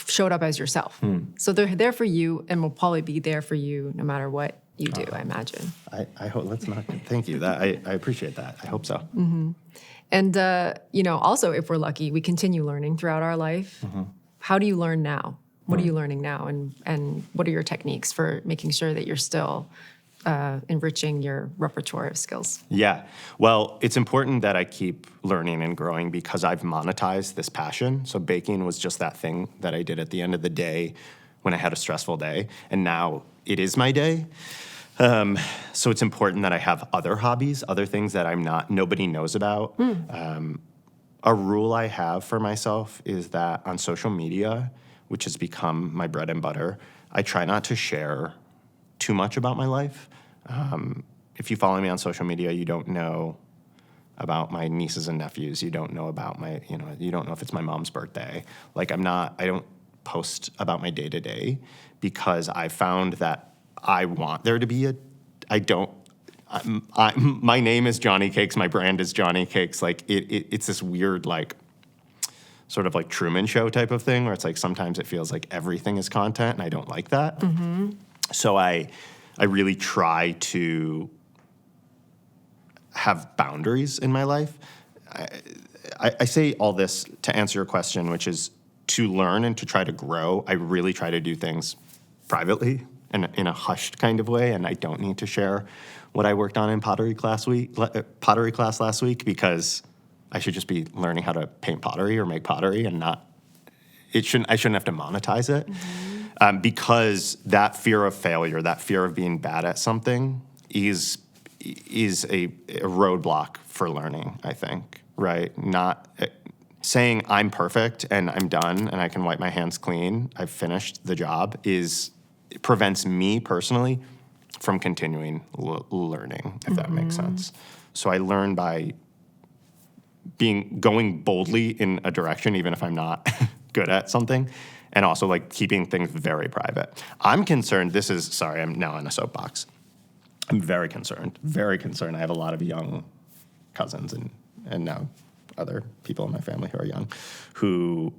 showed up as yourself. So they're there for you and will probably be there for you no matter what you do, I imagine. I hope let's not. Thank you. That I appreciate that. I hope so. Mm-hmm. And, also, if we're lucky, we continue learning throughout our life. Mm-hmm. How do you learn now? What are you learning now? And what are your techniques for making sure that you're still enriching your repertoire of skills? Yeah. Well, it's important that I keep learning and growing because I've monetized this passion. So baking was just that thing that I did at the end of the day when I had a stressful day. And now it is my day. So it's important that I have other hobbies, other things that nobody knows about. A rule I have for myself is that on social media, which has become my bread and butter, I try not to share too much about my life. If you follow me on social media, you don't know about my nieces and nephews. You don't know about you don't know if it's my mom's birthday. Like I don't post about my day-to-day because I found that I want there to be my name is JonnyCakes, my brand is JonnyCakes. Like it's this weird sort of like Truman Show type of thing where it's like sometimes it feels like everything is content and I don't like that. Mm-hmm. So I really try to have boundaries in my life. I say all this to answer your question, which is to learn and to try to grow. I really try to do things privately and in a hushed kind of way, and I don't need to share what I worked on in pottery class last week because I should just be learning how to paint pottery or make pottery and I shouldn't have to monetize it. Mm-hmm. Because that fear of failure, that fear of being bad at something is a roadblock for learning, I think, right? Not saying I'm perfect and I'm done and I can wipe my hands clean, I've finished the job, it prevents me personally from continuing learning, if that makes sense. So I learn by going boldly in a direction, even if I'm not good at something, and also like keeping things very private. I'm concerned, I'm now on a soapbox. I'm very concerned. I have a lot of young cousins and now other people in my family who are young, who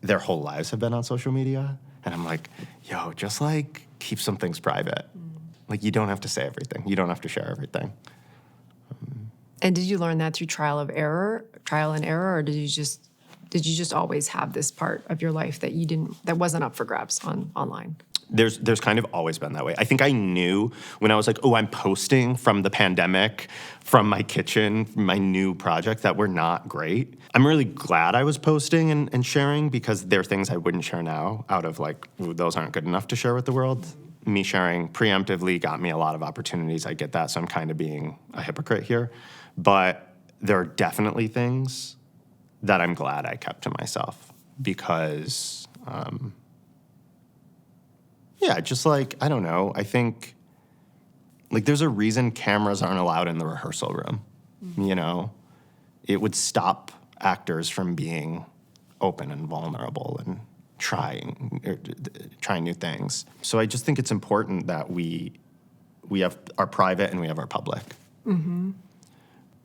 their whole lives have been on social media. And I'm like, yo, just like keep some things private. Like you don't have to say everything. You don't have to share everything. And did you learn that through trial and error, or did you just always have this part of your life that wasn't up for grabs online? There's kind of always been that way. I think I knew when I was like, I'm posting from the pandemic, from my kitchen, my new project that were not great. I'm really glad I was posting and sharing because there are things I wouldn't share now out of like, those aren't good enough to share with the world. Me sharing preemptively got me a lot of opportunities. I get that, so I'm kind of being a hypocrite here. But there are definitely things that I'm glad I kept to myself because... just like, I don't know, I think, like, there's a reason cameras aren't allowed in the rehearsal room, It would stop actors from being open and vulnerable and trying new things. So I just think it's important that we have our private and we have our public. Mm-hmm.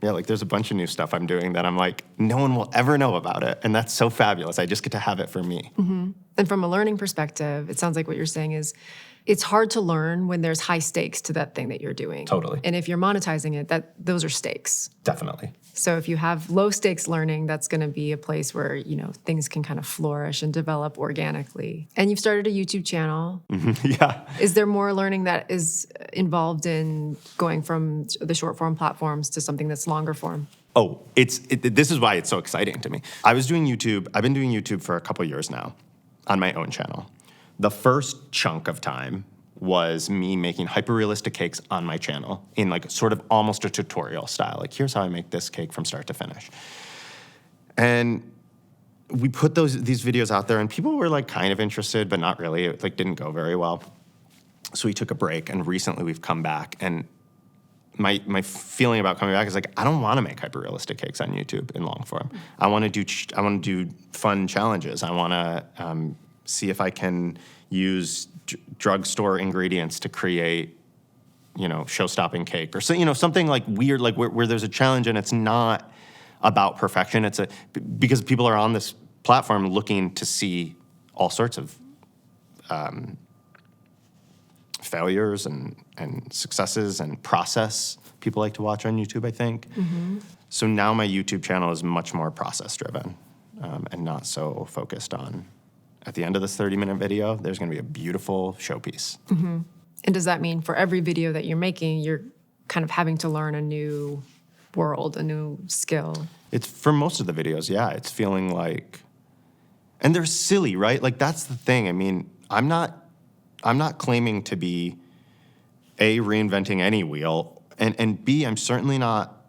Yeah, like, there's a bunch of new stuff I'm doing that I'm like, no one will ever know about it, and that's so fabulous. I just get to have it for me. Mm-hmm. And from a learning perspective, it sounds like what you're saying is it's hard to learn when there's high stakes to that thing that you're doing. Totally. And if you're monetizing it, those are stakes. Definitely. So if you have low stakes learning, that's going to be a place where, things can kind of flourish and develop organically. And you've started a YouTube channel. Mm-hmm. Yeah. Is there more learning that is involved in going from the short form platforms to something that's longer form? Oh, this is why it's so exciting to me. I've been doing YouTube for a couple years now on my own channel. The first chunk of time was me making hyper-realistic cakes on my channel in like sort of almost a tutorial style. Like, here's how I make this cake from start to finish. And we put these videos out there and people were like kind of interested, but not really. It like didn't go very well. So we took a break, and recently we've come back, and my feeling about coming back is like, I don't want to make hyper-realistic cakes on YouTube in long form. I want to do fun challenges. I want to see if I can use drugstore ingredients to create, show-stopping cake, or something like weird, like where there's a challenge and it's not about perfection. It's because people are on this platform looking to see all sorts of failures and successes and process people like to watch on YouTube, I think. So now my YouTube channel is much more process-driven and not so focused on, at the end of this 30-minute video, there's going to be a beautiful showpiece. And does that mean for every video that you're making, you're kind of having to learn a new world, a new skill? It's for most of the videos, yeah. It's feeling like, and they're silly, right? Like, that's the thing. I mean, I'm not claiming to be A, reinventing any wheel, and B, I'm certainly not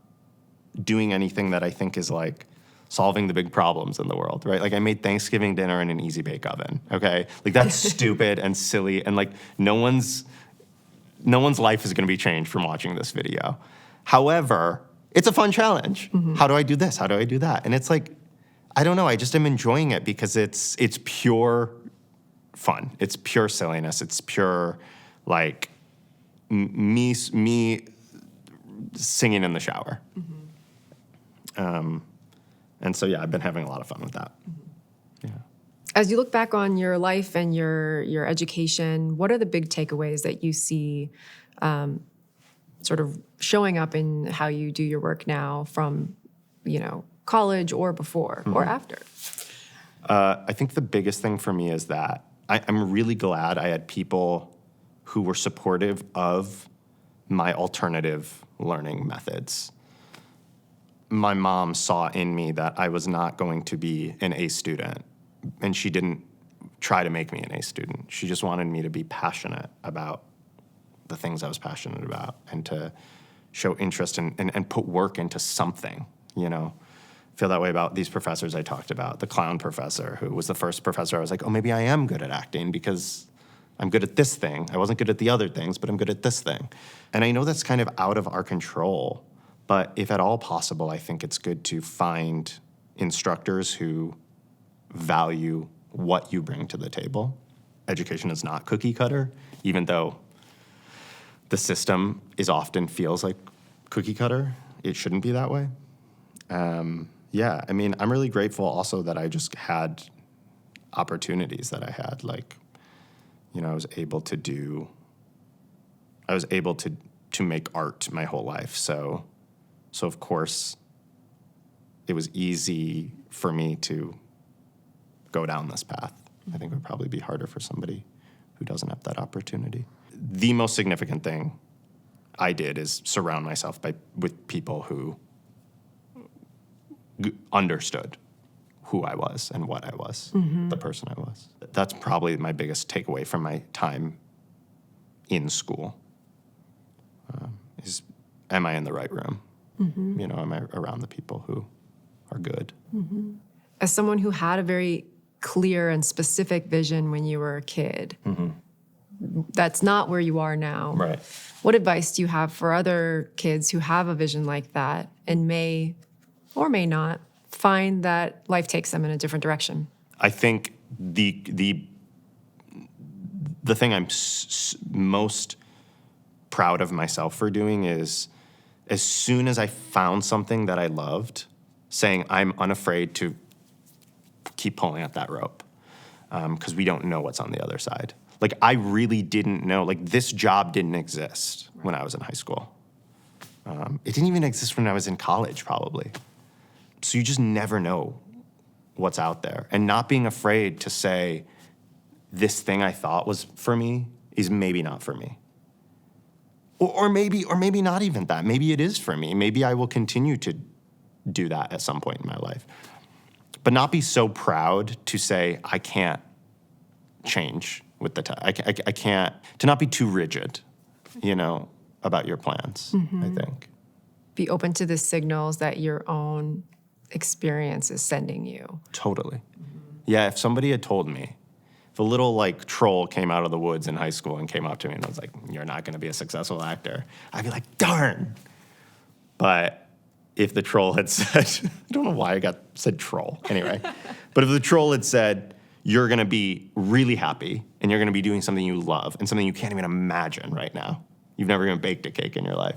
doing anything that I think is like solving the big problems in the world, right? Like, I made Thanksgiving dinner in an easy bake oven, okay? Like, that's stupid and silly, and like no one's life is gonna be changed from watching this video. However, it's a fun challenge. How do I do this? How do I do that? And it's like, I don't know, I just am enjoying it because it's pure fun. It's pure silliness. It's pure, like, me singing in the shower. And so, yeah, I've been having a lot of fun with that. Yeah. As you look back on your life and your education, what are the big takeaways that you see sort of showing up in how you do your work now from, college or before or after? I think the biggest thing for me is that I'm really glad I had people who were supportive of my alternative learning methods. My mom saw in me that I was not going to be an A student, and she didn't try to make me an A student. She just wanted me to be passionate about the things I was passionate about and to show interest and put work into something, Feel that way about these professors I talked about. The clown professor, who was the first professor I was like, oh, maybe I am good at acting because I'm good at this thing. I wasn't good at the other things, but I'm good at this thing. And I know that's kind of out of our control, but if at all possible, I think it's good to find instructors who value what you bring to the table. Education is not cookie cutter, even though the system often feels like cookie cutter. It shouldn't be that way. Yeah, I mean, I'm really grateful also that I just had opportunities that I had. Like, I was able to make art my whole life. So of course, it was easy for me to go down this path. I think it would probably be harder for somebody who doesn't have that opportunity. The most significant thing I did is surround myself with people who understood who I was and what I was, the person I was. That's probably my biggest takeaway from my time in school, is am I in the right room? Am I around the people who are good? As someone who had a very clear and specific vision when you were a kid, that's not where you are now. Right. What advice do you have for other kids who have a vision like that and may or may not find that life takes them in a different direction? I think the thing I'm most proud of myself for doing is, as soon as I found something that I loved, saying I'm unafraid to keep pulling at that rope, because we don't know what's on the other side. Like, I really didn't know. Like, this job didn't exist when I was in high school. It didn't even exist when I was in college, probably. So you just never know what's out there. And not being afraid to say, this thing I thought was for me is maybe not for me. Or maybe not even that. Maybe it is for me. Maybe I will continue to do that at some point in my life. But not be so proud to say, I can't change with the time. I can't, to not be too rigid, about your plans, I think. Be open to the signals that your own experience is sending you. Totally. Yeah, if somebody had told me If a little like troll came out of the woods in high school and came up to me and was like, "You're not going to be a successful actor," I'd be like, "Darn." But if the troll had said, I don't know why I said troll anyway, but if the troll had said, "You're going to be really happy and you're going to be doing something you love and something you can't even imagine right now. You've never even baked a cake in your life."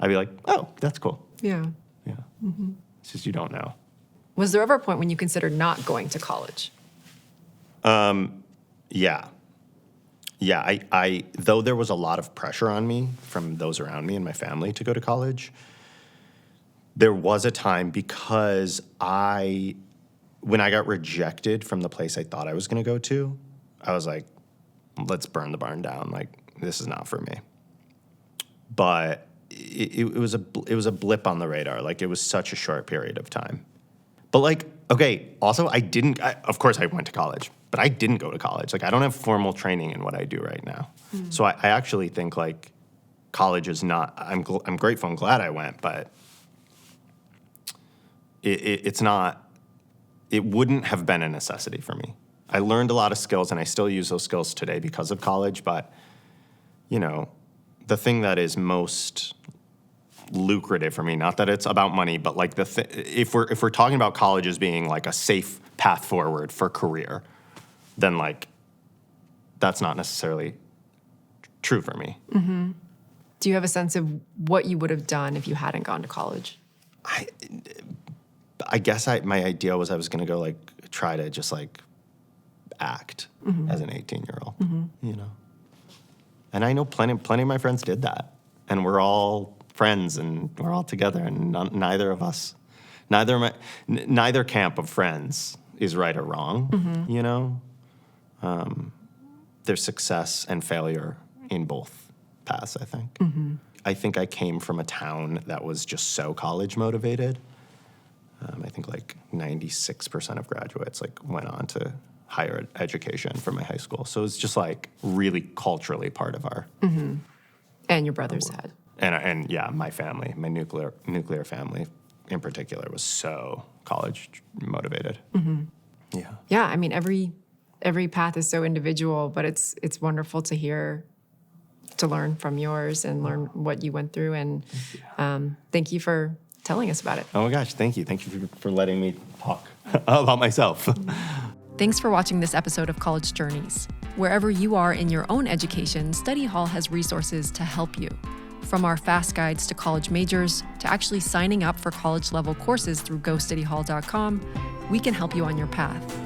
I'd be like, "Oh, that's cool." Yeah. Yeah. It's just you don't know. Was there ever a point when you considered not going to college? Yeah. Yeah, I though there was a lot of pressure on me from those around me and my family to go to college, there was a time because when I got rejected from the place I thought I was going to go to, I was like, let's burn the barn down. Like, this is not for me. But it was a blip on the radar. Like, it was such a short period of time. But like, okay, also of course I went to college, but I didn't go to college. Like, I don't have formal training in what I do right now. So I actually think like college is not, I'm grateful and glad I went, but it's not, it wouldn't have been a necessity for me. I learned a lot of skills and I still use those skills today because of college, but you know, the thing that is most lucrative for me, not that it's about money, but like if we're talking about college as being like a safe path forward for career, then like that's not necessarily true for me. Mm-hmm. Do you have a sense of what you would have done if you hadn't gone to college? I guess my idea was I was going to go like try to just like act as an 18-year-old, you know. And I know plenty of my friends did that, and we're all friends and we're all together, and neither camp of friends is right or wrong, you know. There's success and failure in both paths, I think. I think I came from a town that was just so college motivated. I think like 96% of graduates like went on to higher education from my high school. So it's just like really culturally part of our... And your brothers had. And yeah, my family, my nuclear family in particular was so college motivated. Yeah. Yeah, I mean, every path is so individual, but it's wonderful to learn from yours and learn what you went through. And thank you for telling us about it. Oh my gosh, thank you. Thank you for letting me talk about myself. Thanks for watching this episode of College Journeys. Wherever you are in your own education, Study Hall has resources to help you. From our fast guides to college majors, to actually signing up for college-level courses through GoStudyHall.com, we can help you on your path.